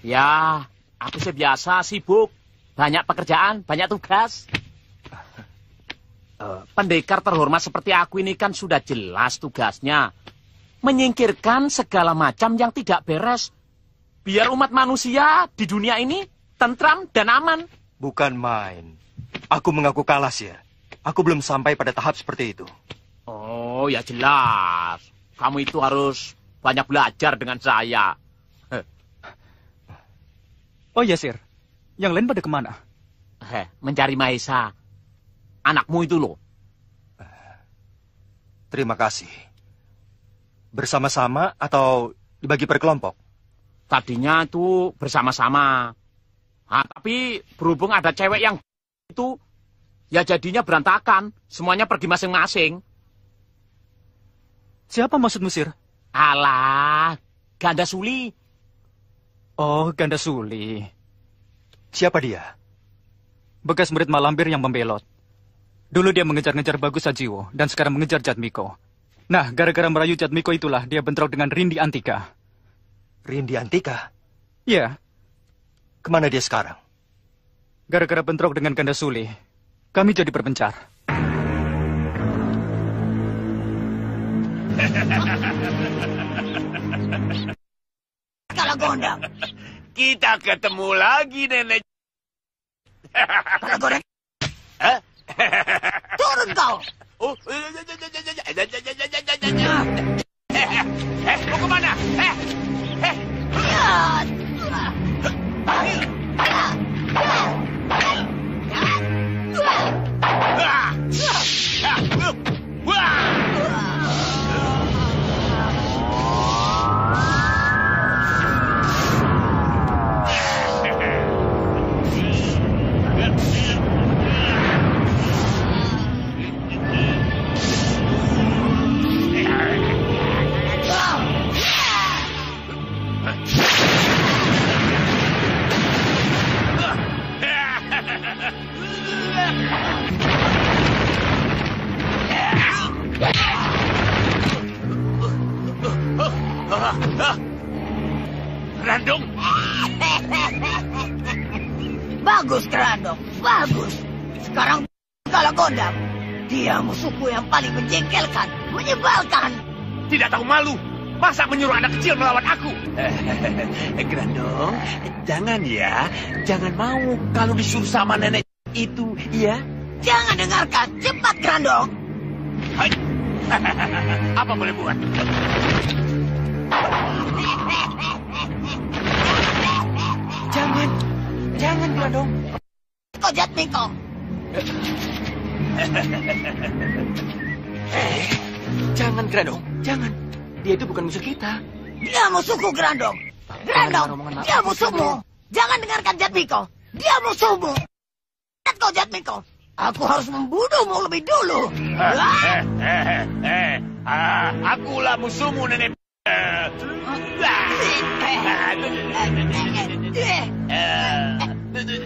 Ya, aku biasa sibuk. Banyak pekerjaan, banyak tugas. Pendekar terhormat seperti aku ini kan sudah jelas tugasnya. Menyingkirkan segala macam yang tidak beres. Biar umat manusia di dunia ini tentram dan aman. Bukan main. Aku mengaku kalah, Sir. Aku belum sampai pada tahap seperti itu. Oh, ya jelas. Kamu itu harus banyak belajar dengan saya. Oh ya, Sir. Yang lain pada kemana? Mencari Mahesa. Anakmu itu loh. Terima kasih. Bersama-sama atau dibagi per kelompok? Tadinya itu bersama-sama. Nah, tapi berhubung ada cewek yang itu, ya jadinya berantakan. Semuanya pergi masing-masing. Siapa maksudmu, Sir? Alah, Ganda Suli. Oh, Ganda Suli. Siapa dia? Bekas murid Malampir yang membelot. Dulu dia mengejar-ngejar Bagus Sajiwo dan sekarang mengejar Jatmiko. Nah, gara-gara merayu Jatmiko itulah dia bentrok dengan Rindi Antika. Rindi Antika? Ya. Kemana dia sekarang? Gara-gara bentrok dengan Ganda Suli, kami jadi berpencar. Kalagondang. Kita ketemu lagi, Nenek. Kalagondang. Turun kau. Oh, mau kemana? Grandong. Bagus, Grandong. Bagus. Sekarang Kalagondang. Dia musuhku yang paling menjengkelkan, menyebalkan. Tidak tahu malu. Masa menyuruh anak kecil melawan aku? Grandong, jangan ya. Jangan mau kalau disuruh sama nenek itu, ya. Jangan dengarkan. Cepat, Grandong. Hai. Apa boleh buat? Jangan, Grandong. Kau Jatmiko. Jangan, Grandong. Jangan. Dia itu bukan musuh kita. Dia musuhku, Grandong. Grandong, dia musuhmu. Jangan dengarkan Jatmiko. Dia musuhmu. Lihat kau, Jatmiko. Aku harus membunuhmu lebih dulu. Akulah musuhmu, Nenek. Guru.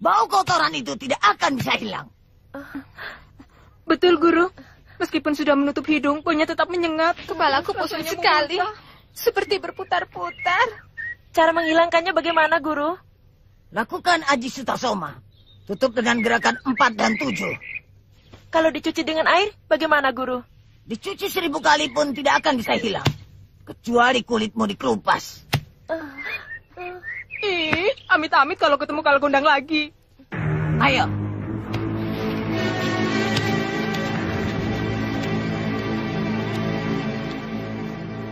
Bau kotoran itu tidak akan bisa hilang. Betul, Guru. Meskipun sudah menutup hidung, baunya tetap menyengat. Kepalaku pusing sekali. Seperti berputar-putar. Cara menghilangkannya bagaimana, Guru? Lakukan Aji Sutasoma. Tutup dengan gerakan 4 dan 7. Kalau dicuci dengan air, bagaimana, Guru? Dicuci 1000 kali pun tidak akan bisa hilang. Kecuali kulitmu dikelupas. Ih, amit-amit kalau ketemu Kalagondang lagi. Ayo.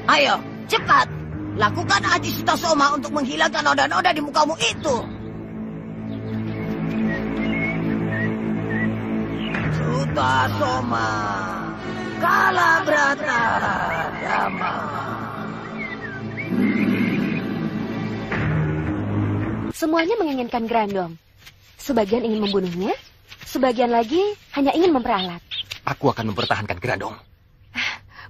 Ayo, cepat. Lakukan Aji Sutasoma untuk menghilangkan noda-noda di mukamu itu. Sutasoma. Kalabrata Dama. Semuanya menginginkan Grandong. Sebagian ingin membunuhnya, sebagian lagi hanya ingin memperalat. Aku akan mempertahankan Grandong.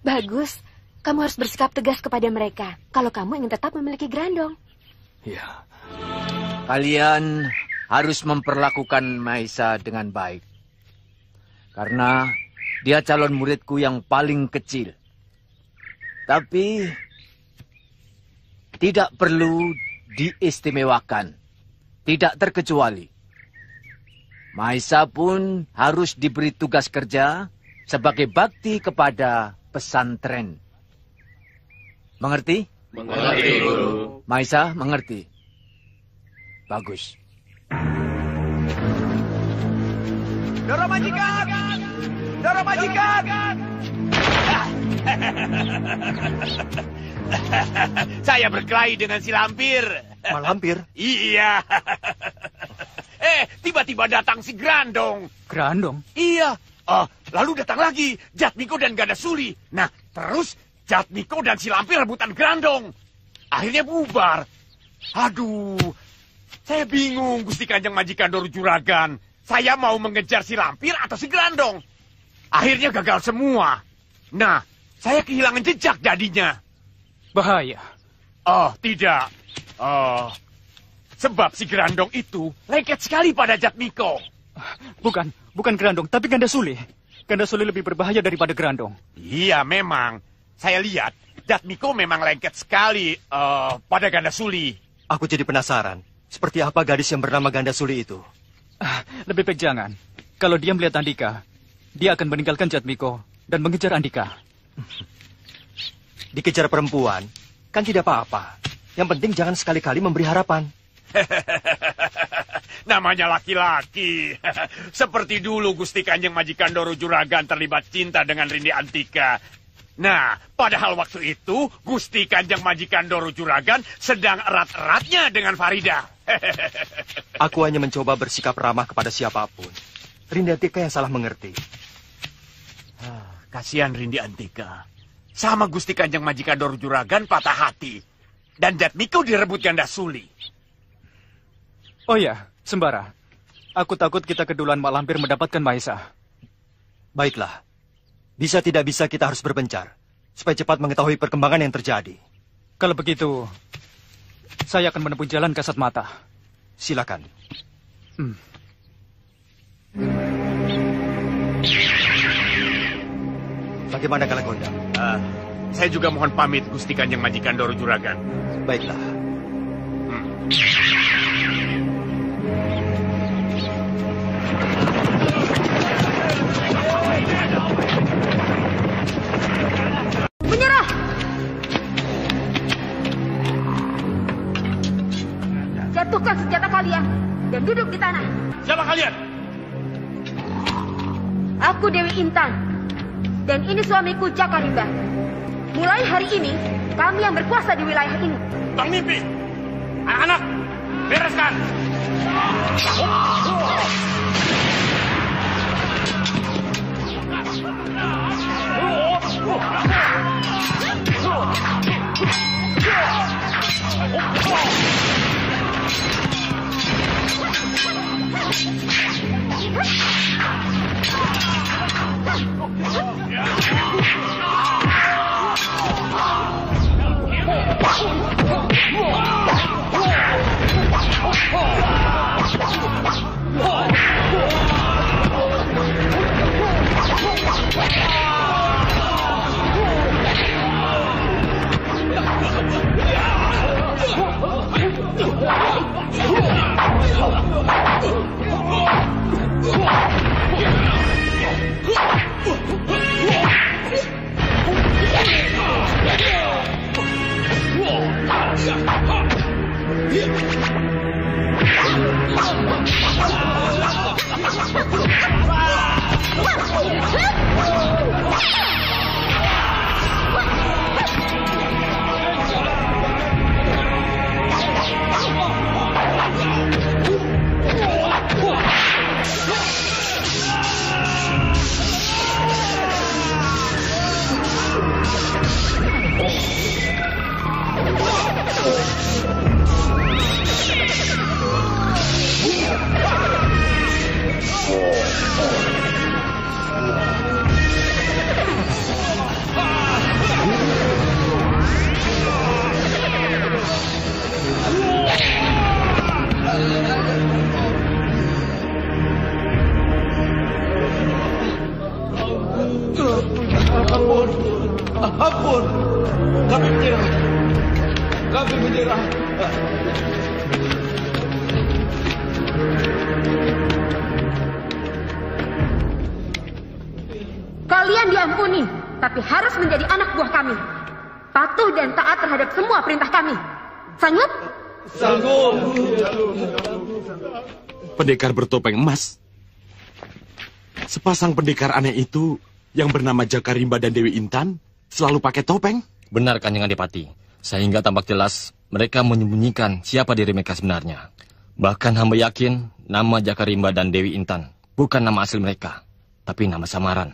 Bagus. Kamu harus bersikap tegas kepada mereka kalau kamu ingin tetap memiliki Grandong. Ya. Kalian harus memperlakukan Maisa dengan baik. Karena dia calon muridku yang paling kecil. Tapi tidak perlu diistimewakan. Tidak terkecuali. Maisa pun harus diberi tugas kerja sebagai bakti kepada pesantren. Mengerti? Mengerti, Guru. Maisa, mengerti. Bagus. Doro majikan! Doro majikan! Saya berkelahi dengan si lampir. Malampir? Iya. Tiba-tiba datang si Grandong. Grandong? Iya. Lalu datang lagi Jatmiko dan Ganda Suli. Nah, terus Jatmiko dan si lampir rebutan Grandong. Akhirnya bubar. Aduh, saya bingung, Gusti Kanjeng Majikan Doro Juragan. Saya mau mengejar si lampir atau si Grandong. Akhirnya gagal semua. Nah, saya kehilangan jejak jadinya. Bahaya. Oh, tidak. Sebab si Grandong itu lengket sekali pada Jatmiko. Bukan Grandong, tapi Ganda Suli. Ganda Suli lebih berbahaya daripada Grandong. Iya, memang. Saya lihat Jatmiko memang lengket sekali pada Ganda Suli. Aku jadi penasaran. Seperti apa gadis yang bernama Ganda Suli itu? Lebih baik jangan. Kalau dia melihat Andika, dia akan meninggalkan Jatmiko dan mengejar Andika. Dikejar perempuan, kan tidak apa-apa. Yang penting jangan sekali-kali memberi harapan. Namanya laki-laki. Seperti dulu Gusti Kanjeng Majikan Doro Juragan terlibat cinta dengan Rindi Antika. Nah, padahal waktu itu Gusti Kanjeng Majikan Doro Juragan sedang erat-eratnya dengan Farida. Aku hanya mencoba bersikap ramah kepada siapapun. Rindi Antika yang salah mengerti. Kasihan Rindi Antika. Sama Gusti Kanjeng Majikan Doro Juragan patah hati. Dan Jatmiko direbut Ganda Suli. Oh ya, Sembara. Aku takut kita keduluan Mak Lampir mendapatkan Maisa. Baiklah. Bisa tidak bisa kita harus berpencar. Supaya cepat mengetahui perkembangan yang terjadi. Kalau begitu, saya akan menempuh jalan kasat mata. Silakan. Bagaimana Kalagonda? Saya juga mohon pamit Gusti Kanjeng Majikan Doro Juragan. Baiklah. Menyerah! Jatuhkan senjata kalian dan duduk di tanah. Siapa kalian? Aku Dewi Intan. Dan ini suamiku Jaka Rimba. Mulai hari ini, kami yang berkuasa di wilayah ini. Bang Mimpi! Anak-anak, bereskan! Ampun, kami menyerah. Kami menyerah. Kalian diampuni, tapi harus menjadi anak buah kami. Patuh dan taat terhadap semua perintah kami. Sanggup? Sanggup. Pendekar bertopeng emas. Sepasang pendekar aneh itu yang bernama Jaka Rimba dan Dewi Intan selalu pakai topeng. Benar, Kanjeng Adipati. Sehingga tampak jelas mereka menyembunyikan siapa diri mereka sebenarnya. Bahkan hamba yakin nama Jaka Rimba dan Dewi Intan bukan nama asli mereka, tapi nama samaran.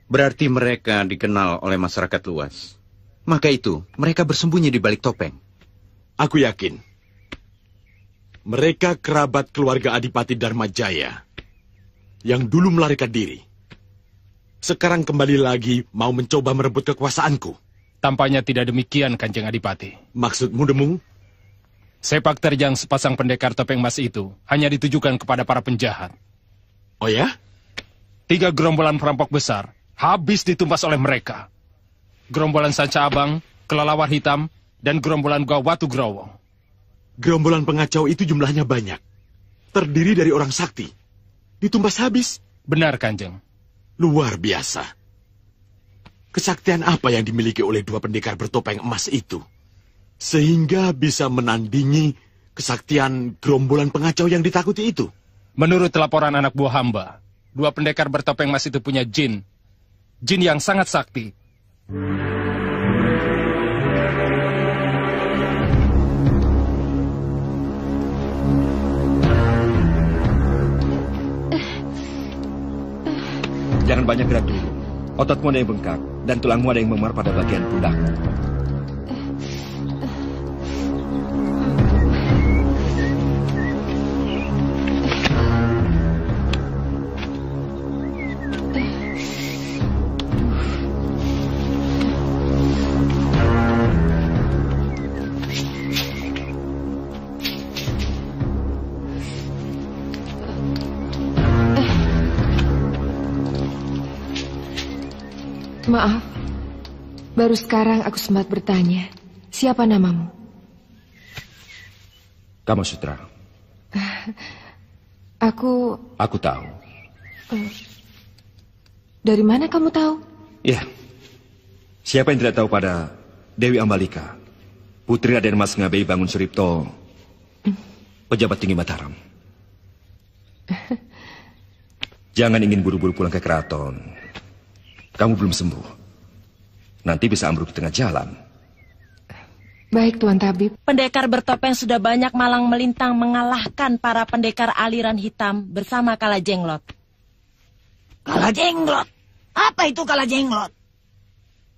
Berarti mereka dikenal oleh masyarakat luas. Maka itu, mereka bersembunyi di balik topeng. Aku yakin. Mereka kerabat keluarga Adipati Dharmajaya yang dulu melarikan diri. Sekarang kembali lagi mau mencoba merebut kekuasaanku. Tampaknya tidak demikian, Kanjeng Adipati. Maksudmu, Demung? Sepak terjang sepasang pendekar topeng emas itu hanya ditujukan kepada para penjahat. Oh ya? 3 gerombolan perampok besar habis ditumpas oleh mereka. Gerombolan Sanca Abang, Kelelawar Hitam, dan gerombolan Gua Watu Growo. Gerombolan pengacau itu jumlahnya banyak. Terdiri dari orang sakti. Ditumpas habis. Benar, Kanjeng. Luar biasa. Kesaktian apa yang dimiliki oleh 2 pendekar bertopeng emas itu? Sehingga bisa menandingi kesaktian gerombolan pengacau yang ditakuti itu. Menurut laporan anak buah hamba, 2 pendekar bertopeng emas itu punya jin. Jin yang sangat sakti. Jangan banyak gerak dulu. Ototmu ada yang bengkak dan tulangmu ada yang memar pada bagian pundakmu. Maaf, baru sekarang aku sempat bertanya, siapa namamu? Kamu Sutra. Aku tahu. Dari mana kamu tahu? Ya, siapa yang tidak tahu pada Dewi Ambalika, putri Raden Mas Ngabei Bangun Suripto, pejabat tinggi Mataram. Jangan ingin buru-buru pulang ke keraton. Kamu belum sembuh. Nanti bisa ambruk di tengah jalan. Baik, Tuan Tabib. Pendekar bertopeng sudah banyak malang melintang mengalahkan para pendekar aliran hitam bersama Kalajenglot. Kalajenglot? Apa itu Kalajenglot?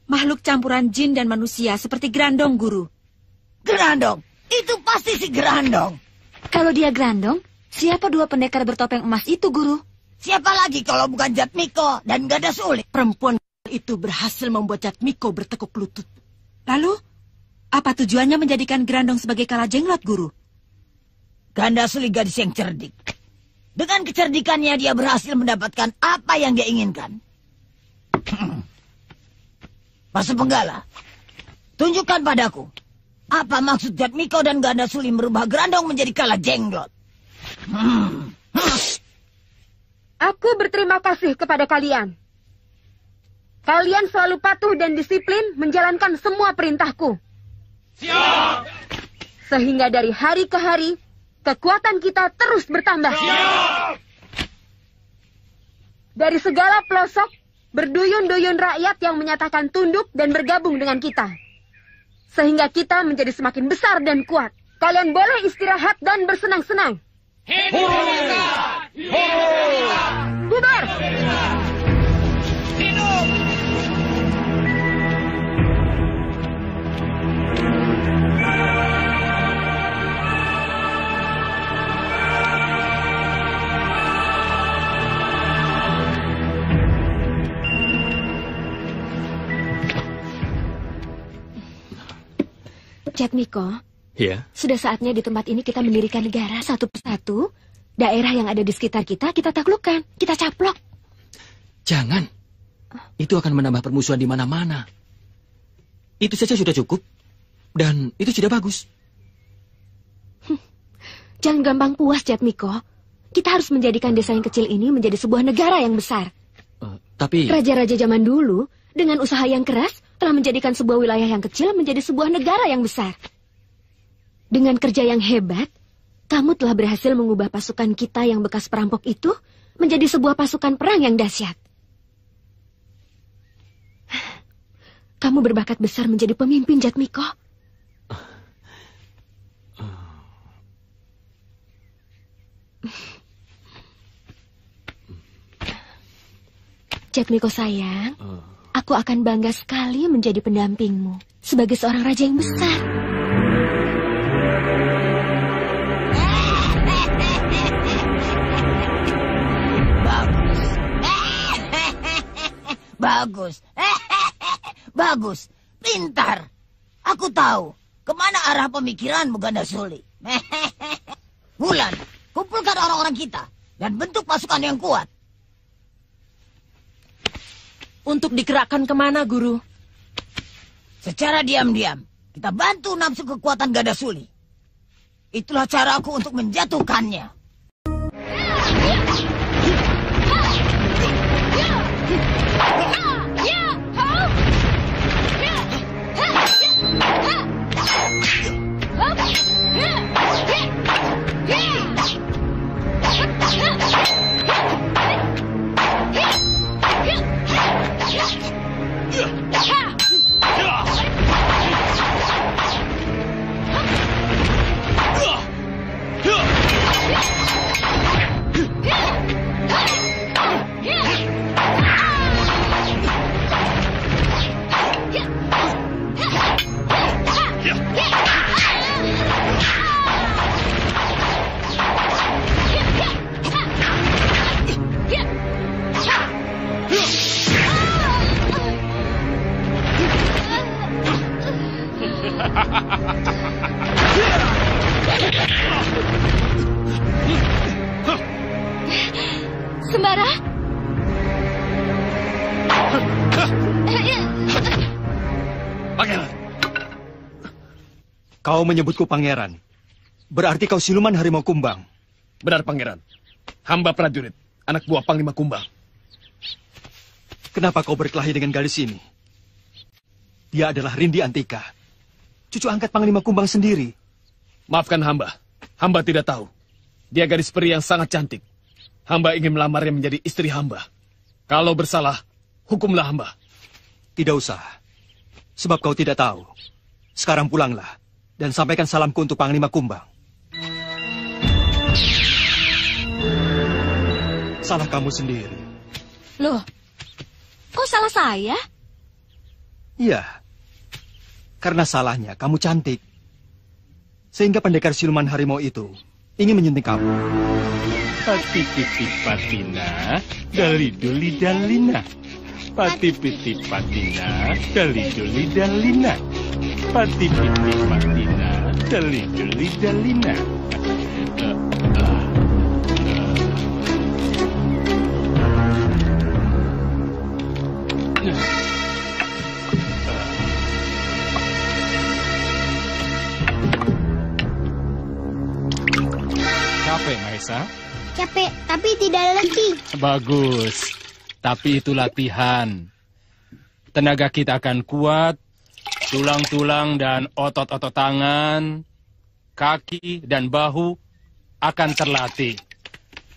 Makhluk campuran jin dan manusia seperti Grandong, Guru. Grandong? Itu pasti si Grandong. Kalau dia Grandong, siapa 2 pendekar bertopeng emas itu, Guru? Siapa lagi kalau bukan Jatmiko dan Gada Suli? Perempuan itu berhasil membuat Jatmiko bertekuk lutut. Lalu, apa tujuannya menjadikan Grandong sebagai Kalajenglot, Guru? Ganda Suli gadis yang cerdik. Dengan kecerdikannya dia berhasil mendapatkan apa yang dia inginkan. Pasu Penggala, tunjukkan padaku. Apa maksud Jatmiko dan Ganda Suli merubah Grandong menjadi Kalajenglot? Aku berterima kasih kepada kalian. Kalian selalu patuh dan disiplin menjalankan semua perintahku. Siap! Sehingga dari hari ke hari, kekuatan kita terus bertambah. Siap! Dari segala pelosok, berduyun-duyun rakyat yang menyatakan tunduk dan bergabung dengan kita. Sehingga kita menjadi semakin besar dan kuat. Kalian boleh istirahat dan bersenang-senang. Bubar! Jatmiko, ya. Sudah saatnya di tempat ini kita mendirikan negara satu persatu. Daerah yang ada di sekitar kita taklukkan, kita caplok. Jangan. Itu akan menambah permusuhan di mana-mana. Itu saja sudah cukup. Dan itu sudah bagus. Jangan gampang puas, Jatmiko. Kita harus menjadikan desa yang kecil ini menjadi sebuah negara yang besar. Tapi... Raja-raja zaman dulu, dengan usaha yang keras, telah menjadikan sebuah wilayah yang kecil menjadi sebuah negara yang besar. Dengan kerja yang hebat, kamu telah berhasil mengubah pasukan kita yang bekas perampok itu menjadi sebuah pasukan perang yang dahsyat. Kamu berbakat besar menjadi pemimpin, Jatmiko. Jatmiko sayang, aku akan bangga sekali menjadi pendampingmu sebagai seorang raja yang besar. Bagus. Bagus. Pintar. Aku tahu kemana arah pemikiranmu, Ganda Suli. Wulan, kumpulkan orang-orang kita dan bentuk pasukan yang kuat. Untuk digerakkan kemana, Guru? Secara diam-diam, kita bantu nafsu kekuatan Gadasuli. Itulah caraku untuk menjatuhkannya. Sembara? Pangeran. Kau menyebutku pangeran. Berarti kau siluman harimau kumbang. Benar, Pangeran. Hamba prajurit, anak buah Panglima Kumbang. Kenapa kau berkelahi dengan gadis ini? Dia adalah Rindi Antika, cucu angkat Panglima Kumbang sendiri. Maafkan hamba. Hamba tidak tahu. Dia gadis peri yang sangat cantik. Hamba ingin melamarnya menjadi istri hamba. Kalau bersalah, hukumlah hamba. Tidak usah. Sebab kau tidak tahu. Sekarang pulanglah dan sampaikan salamku untuk Panglima Kumbang. Salah kamu sendiri. Loh, kok salah saya? Iya. Karena salahnya kamu cantik. Sehingga pendekar siluman harimau itu ingin menyentuh kamu. Pati piti patina, dali duli dalina. Pati piti patina, dali duli dalina. Pati piti patina, dali duli dalina. Capek, Maesa? Capek, tapi tidak letih. Bagus. Tapi itu latihan. Tenaga kita akan kuat, tulang-tulang dan otot-otot tangan, kaki dan bahu akan terlatih.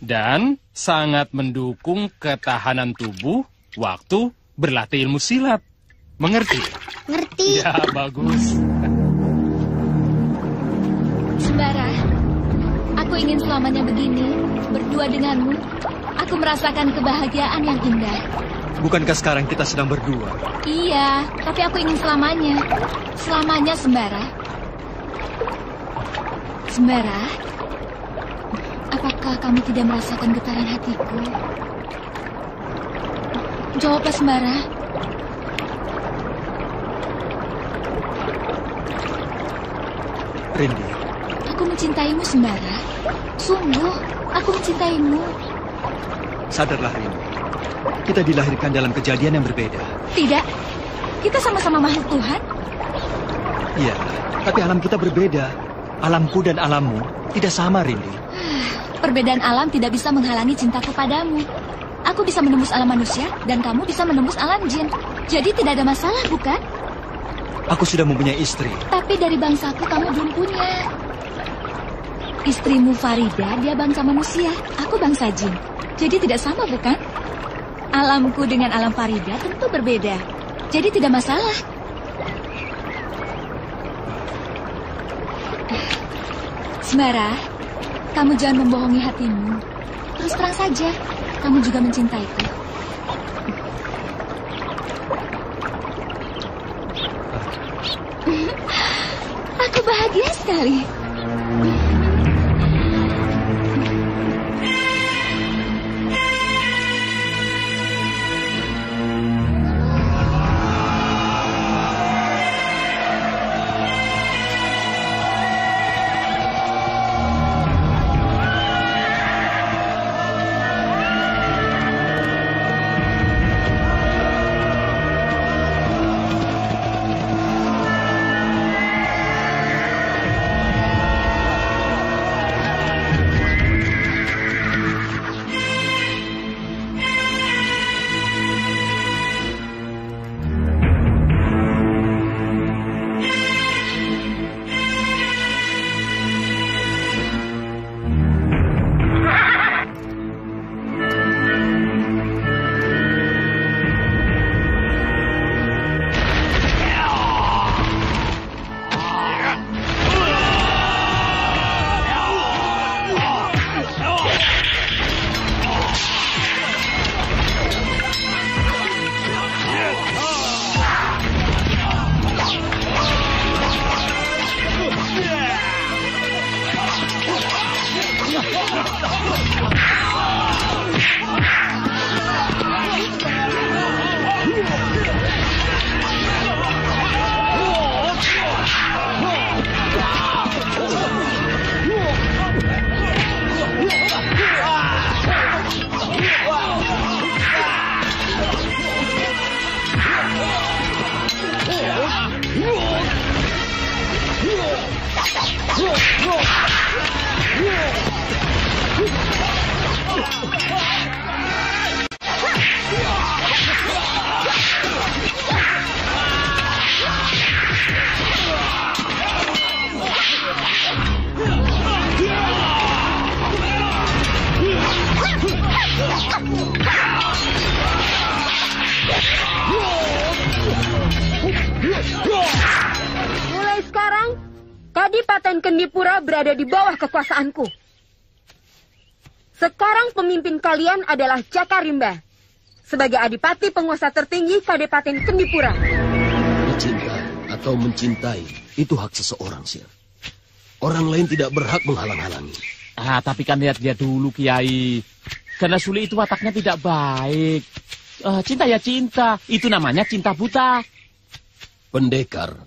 Dan sangat mendukung ketahanan tubuh waktu berlatih ilmu silat. Mengerti? Ngerti. Ya, bagus. Sembara, aku ingin selamanya begini, berdua denganmu. Aku merasakan kebahagiaan yang indah. Bukankah sekarang kita sedang berdua? Iya, tapi aku ingin selamanya. Selamanya, Sembara. Sembara, apakah kamu tidak merasakan getaran hatiku? Jawablah, Sembara. Rindi. Aku mencintaimu, Sembara. Sungguh, aku mencintaimu. Sadarlah, Rindi. Kita dilahirkan dalam kejadian yang berbeda. Tidak, kita sama-sama makhluk Tuhan. Iya, tapi alam kita berbeda. Alamku dan alammu tidak sama, Rindi. Perbedaan alam tidak bisa menghalangi cintaku padamu. Aku bisa menembus alam manusia, dan kamu bisa menembus alam jin. Jadi tidak ada masalah, bukan? Aku sudah mempunyai istri. Tapi dari bangsaku kamu belum punya. Istrimu Farida, dia bangsa manusia. Aku bangsa jin. Jadi tidak sama, bukan? Alamku dengan alam Farida tentu berbeda. Jadi tidak masalah. Sembara, kamu jangan membohongi hatimu. Terus terang saja, kamu juga mencintaiku. Aku bahagia sekali. Mulai sekarang, Kadipaten Kendipura berada di bawah kekuasaanku. Sekarang pemimpin kalian adalah Jakarimba, sebagai adipati penguasa tertinggi Kadipaten Kendipura. Mencinta atau mencintai, itu hak seseorang, Sir. Orang lain tidak berhak menghalang-halangi. Tapi kan lihat dia dulu, Kiai. Karena Suli itu wataknya tidak baik. Cinta ya cinta, itu namanya cinta buta. Pendekar,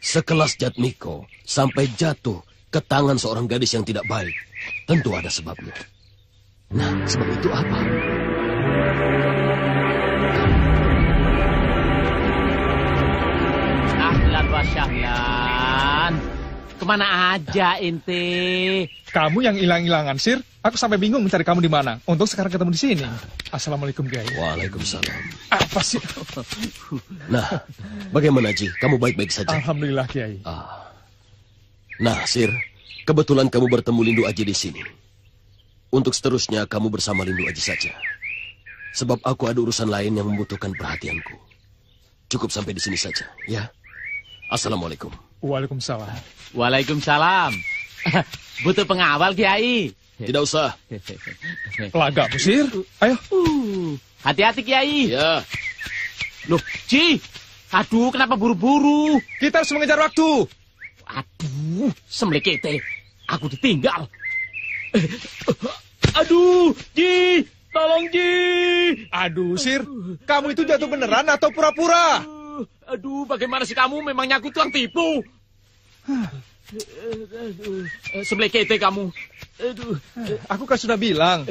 sekelas Jatmiko, sampai jatuh ke tangan seorang gadis yang tidak baik, tentu ada sebabnya. Nah, sebab itu apa? Ahlan wa syahlan. Kemana aja ente? Kamu yang hilang-hilangan, Sir. Aku sampai bingung mencari kamu di mana. Untung sekarang ketemu di sini. Assalamualaikum, Kiai. Waalaikumsalam. Apa sih? Nah, bagaimana, Ji? Kamu baik-baik saja? Alhamdulillah, Kiai. Nah, Sir, kebetulan kamu bertemu Lindu Aji di sini. Untuk seterusnya, kamu bersama Lindu Aji saja. Sebab aku ada urusan lain yang membutuhkan perhatianku. Cukup sampai di sini saja, ya? Assalamualaikum. Waalaikumsalam. Waalaikumsalam. Butuh pengawal, Kiai? Tidak usah. Laga, Sir. Ayo. Hati-hati, Kiai. Ya. Loh, Ji. Aduh, kenapa buru-buru? Kita harus mengejar waktu. Aduh, semlekete. Aku ditinggal. Aduh, Ji. Tolong, Ji. Aduh, Sir. Kamu itu jatuh beneran atau pura-pura? Aduh, bagaimana sih kamu? Memangnya aku tukang tipu? Semlekete kamu. Aduh. Aku kan sudah bilang.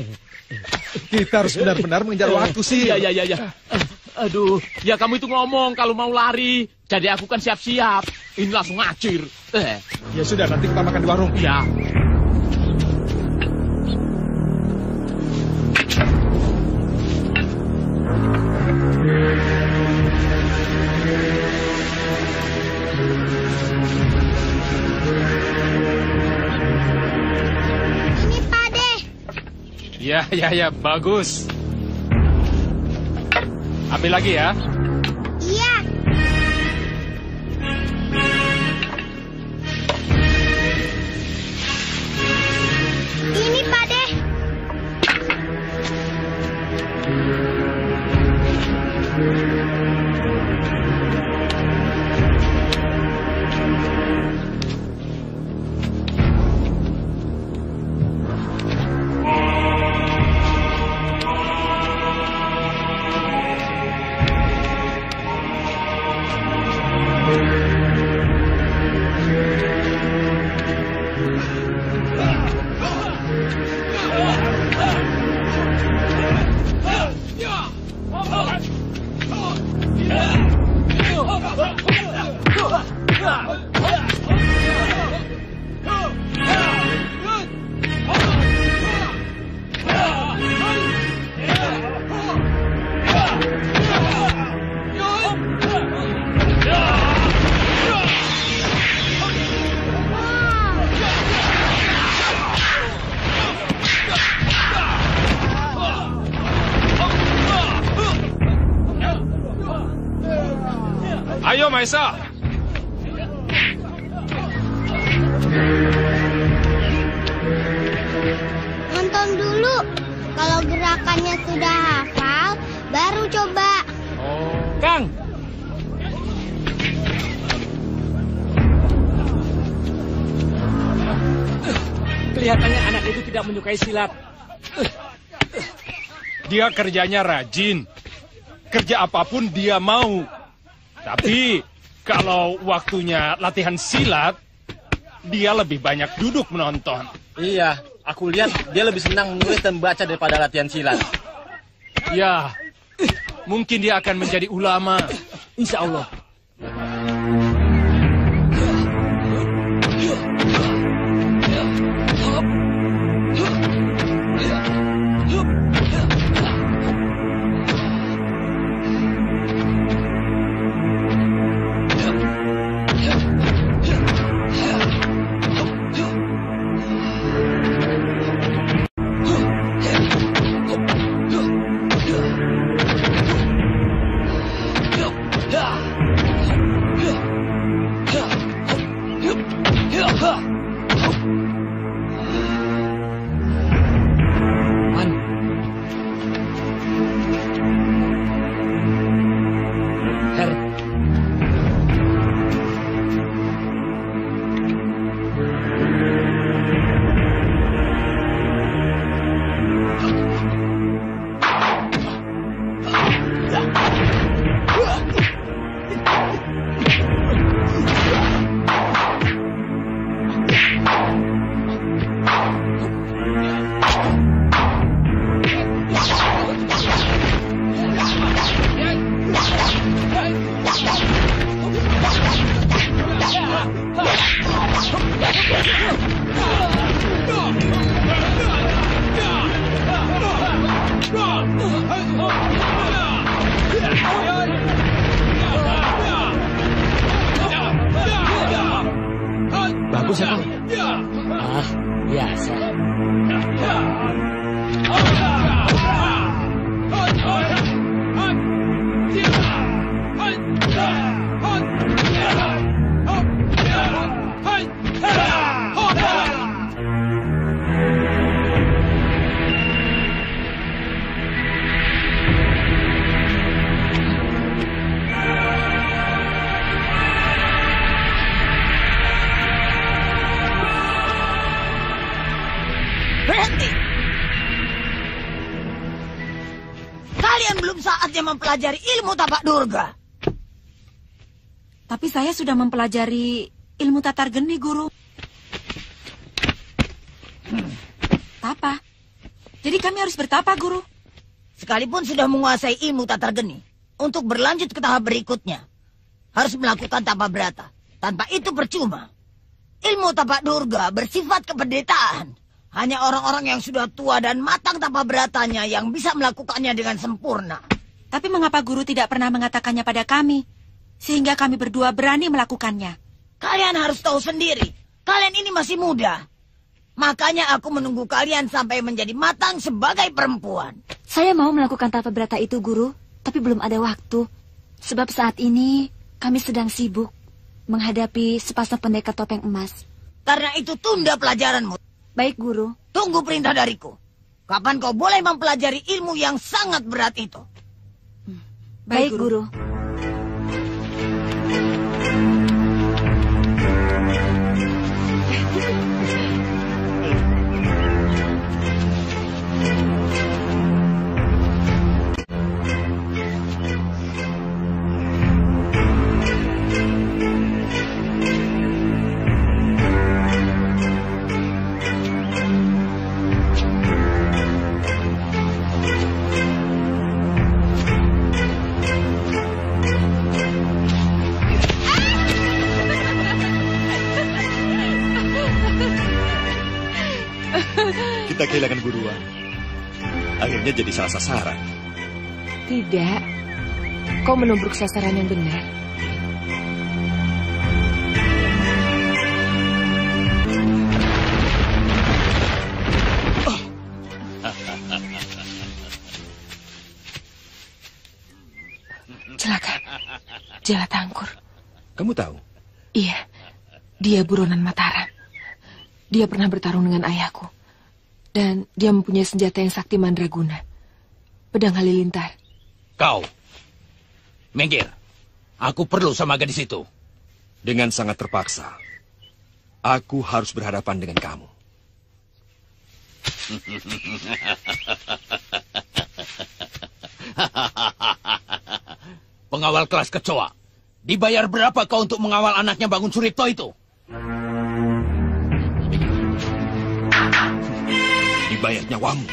Kita harus benar-benar mengejar waktu, sih. Iya. Aduh, ya kamu itu ngomong kalau mau lari. Jadi aku kan siap-siap. Ini langsung ngacir. Ya sudah, nanti kita makan di warung. Iya. Ya, bagus. Ambil lagi ya. Iya. Ini, Pak De. Ayo, Maisa. Nonton dulu. Kalau gerakannya sudah hafal, baru coba. Kang. Kelihatannya anak itu tidak menyukai silat. Dia kerjanya rajin. Kerja apapun dia mau. Tapi kalau waktunya latihan silat, dia lebih banyak duduk menonton. Iya, aku lihat dia lebih senang menulis dan baca daripada latihan silat. Ya, mungkin dia akan menjadi ulama. Insya Allah. Bagus ya, Kang? Ah, biasa. Berhenti! Kalian belum saatnya mempelajari ilmu tapak durga. Tapi saya sudah mempelajari ilmu tatar geni, Guru. Tapa. Jadi kami harus bertapa, Guru. Sekalipun sudah menguasai ilmu tatar geni, untuk berlanjut ke tahap berikutnya, harus melakukan tapa berata. Tanpa itu percuma. Ilmu tapak durga bersifat kependetaan. Hanya orang-orang yang sudah tua dan matang tapa beratanya yang bisa melakukannya dengan sempurna. Tapi mengapa Guru tidak pernah mengatakannya pada kami? Sehingga kami berdua berani melakukannya. Kalian harus tahu sendiri. Kalian ini masih muda. Makanya aku menunggu kalian sampai menjadi matang sebagai perempuan. Saya mau melakukan tapa berata itu, Guru. Tapi belum ada waktu. Sebab saat ini kami sedang sibuk menghadapi sepasang pendekar topeng emas. Karena itu tunda pelajaranmu. Baik, Guru. Tunggu perintah dariku. Kapan kau boleh mempelajari ilmu yang sangat berat itu? Baik, Guru. Kita kehilangan guruan. Akhirnya jadi salah sasaran. Tidak. Kau menubruk sasaran yang benar. Celaka. Jala Tangkur. Kamu tahu? Iya. Dia buronan Mataram. Dia pernah bertarung dengan ayahku. Dan dia mempunyai senjata yang sakti mandraguna. Pedang halilintar. Kau. Minggir. Aku perlu sama gadis itu. Dengan sangat terpaksa. Aku harus berhadapan dengan kamu. Pengawal kelas kecoa. Dibayar berapa kau untuk mengawal anaknya Bangun Suripto itu? Dibayar nyawamu.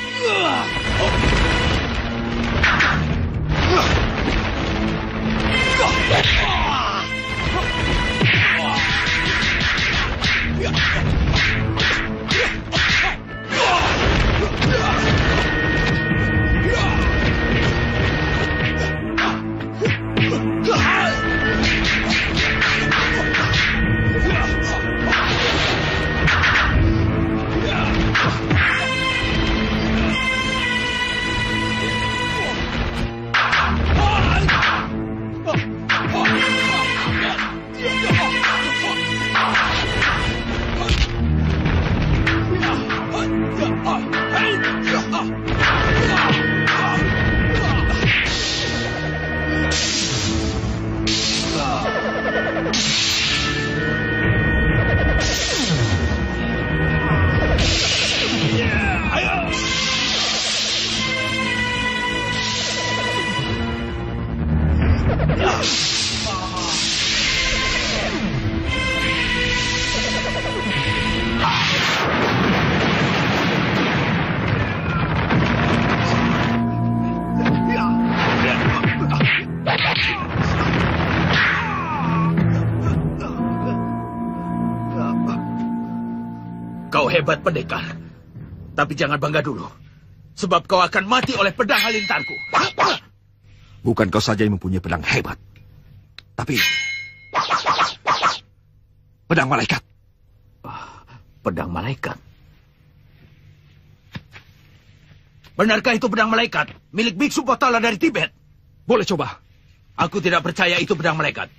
Kau hebat pendekar. Tapi jangan bangga dulu. Sebab kau akan mati oleh pedang halilintarku. Bukan kau saja yang mempunyai pedang hebat. Tapi pedang malaikat. Pedang malaikat? Benarkah itu pedang malaikat? Milik biksu Potala dari Tibet? Boleh coba. Aku tidak percaya itu pedang malaikat.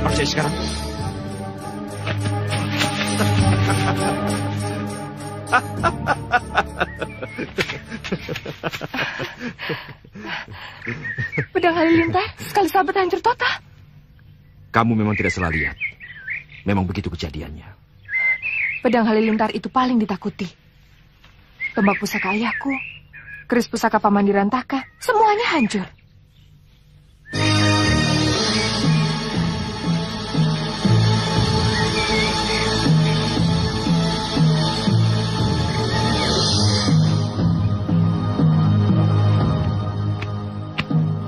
Percaya sekarang. Pedang halilintar, sekali sahabat hancur total. Kamu memang tidak salah lihat. Memang begitu kejadiannya. Pedang halilintar itu paling ditakuti. Tombak pusaka ayahku, keris pusaka paman Dirantaka, semuanya hancur.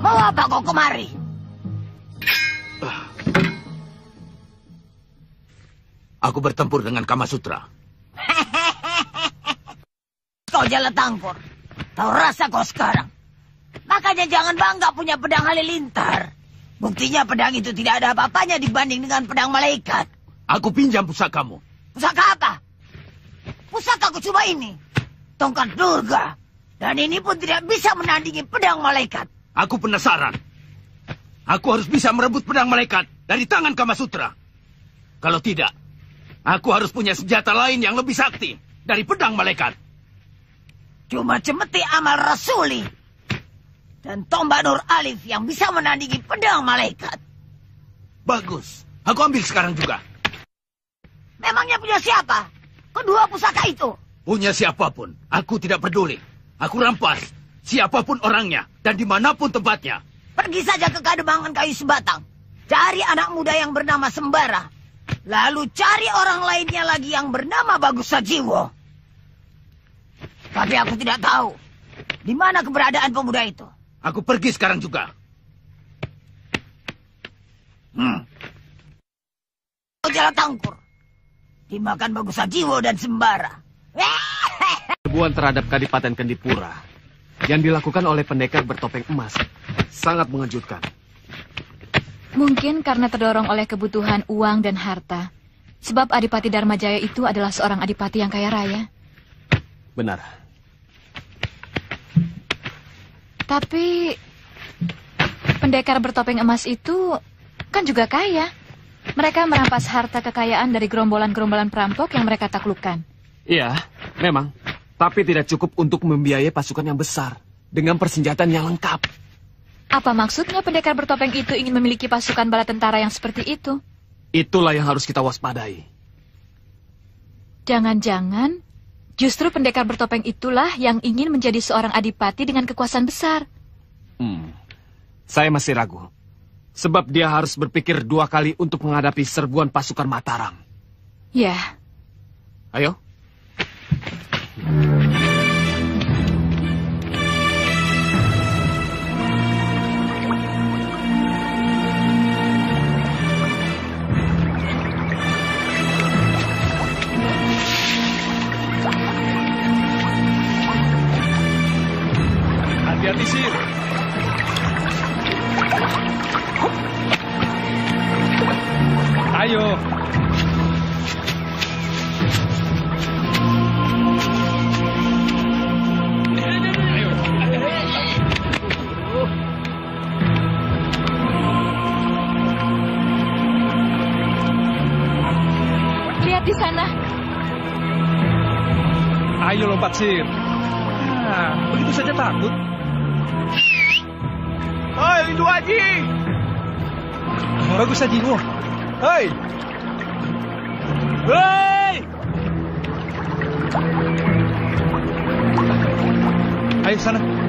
Mau apa kau kemari? Aku bertempur dengan Kamasutra. Kau jalan tangkur. Tahu rasa kau sekarang. Makanya jangan bangga punya pedang halilintar. Buktinya pedang itu tidak ada apa-apanya dibanding dengan pedang malaikat. Aku pinjam pusakamu. Pusaka apa? Pusakaku cuma ini. Tongkat Durga. Dan ini pun tidak bisa menandingi pedang malaikat. Aku penasaran. Aku harus bisa merebut pedang malaikat dari tangan Kamasutra. Kalau tidak, aku harus punya senjata lain yang lebih sakti dari pedang malaikat. Cuma cemeti amal rasuli dan tombak Nur Alif yang bisa menandingi pedang malaikat. Bagus, aku ambil sekarang juga. Memangnya punya siapa? Kedua pusaka itu. Punya siapapun, aku tidak peduli. Aku rampas siapapun orangnya dan dimanapun tempatnya. Pergi saja ke Kademangan Kayu Sebatang. Cari anak muda yang bernama Sembara. Lalu cari orang lainnya lagi yang bernama Bagus Sajiwo. Tapi aku tidak tahu di mana keberadaan pemuda itu. Aku pergi sekarang juga. Kau jalan tangkur. Dimakan Bagus Sajiwo dan Sembara. Serbuan terhadap Kadipaten Kendipura yang dilakukan oleh pendekar bertopeng emas sangat mengejutkan. Mungkin karena terdorong oleh kebutuhan uang dan harta. Sebab Adipati Dharmajaya itu adalah seorang adipati yang kaya raya. Benar. Tapi pendekar bertopeng emas itu kan juga kaya. Mereka merampas harta kekayaan dari gerombolan-gerombolan perampok yang mereka taklukkan. Iya, memang. Tapi tidak cukup untuk membiayai pasukan yang besar dengan persenjataan yang lengkap. Apa maksudnya pendekar bertopeng itu ingin memiliki pasukan bala tentara yang seperti itu? Itulah yang harus kita waspadai. Jangan-jangan justru pendekar bertopeng itulah yang ingin menjadi seorang adipati dengan kekuasaan besar. Saya masih ragu. Sebab dia harus berpikir 2 kali untuk menghadapi serbuan pasukan Mataram. Ya. Ayo. Hati-hati, Sir. Ayo. Lihat di sana. Ayo lompat, Sir. Nah, begitu saja takut. Hoi, Lindu Haji! Bagus Sajiwo. Hei! Hei! Ayo ke sana.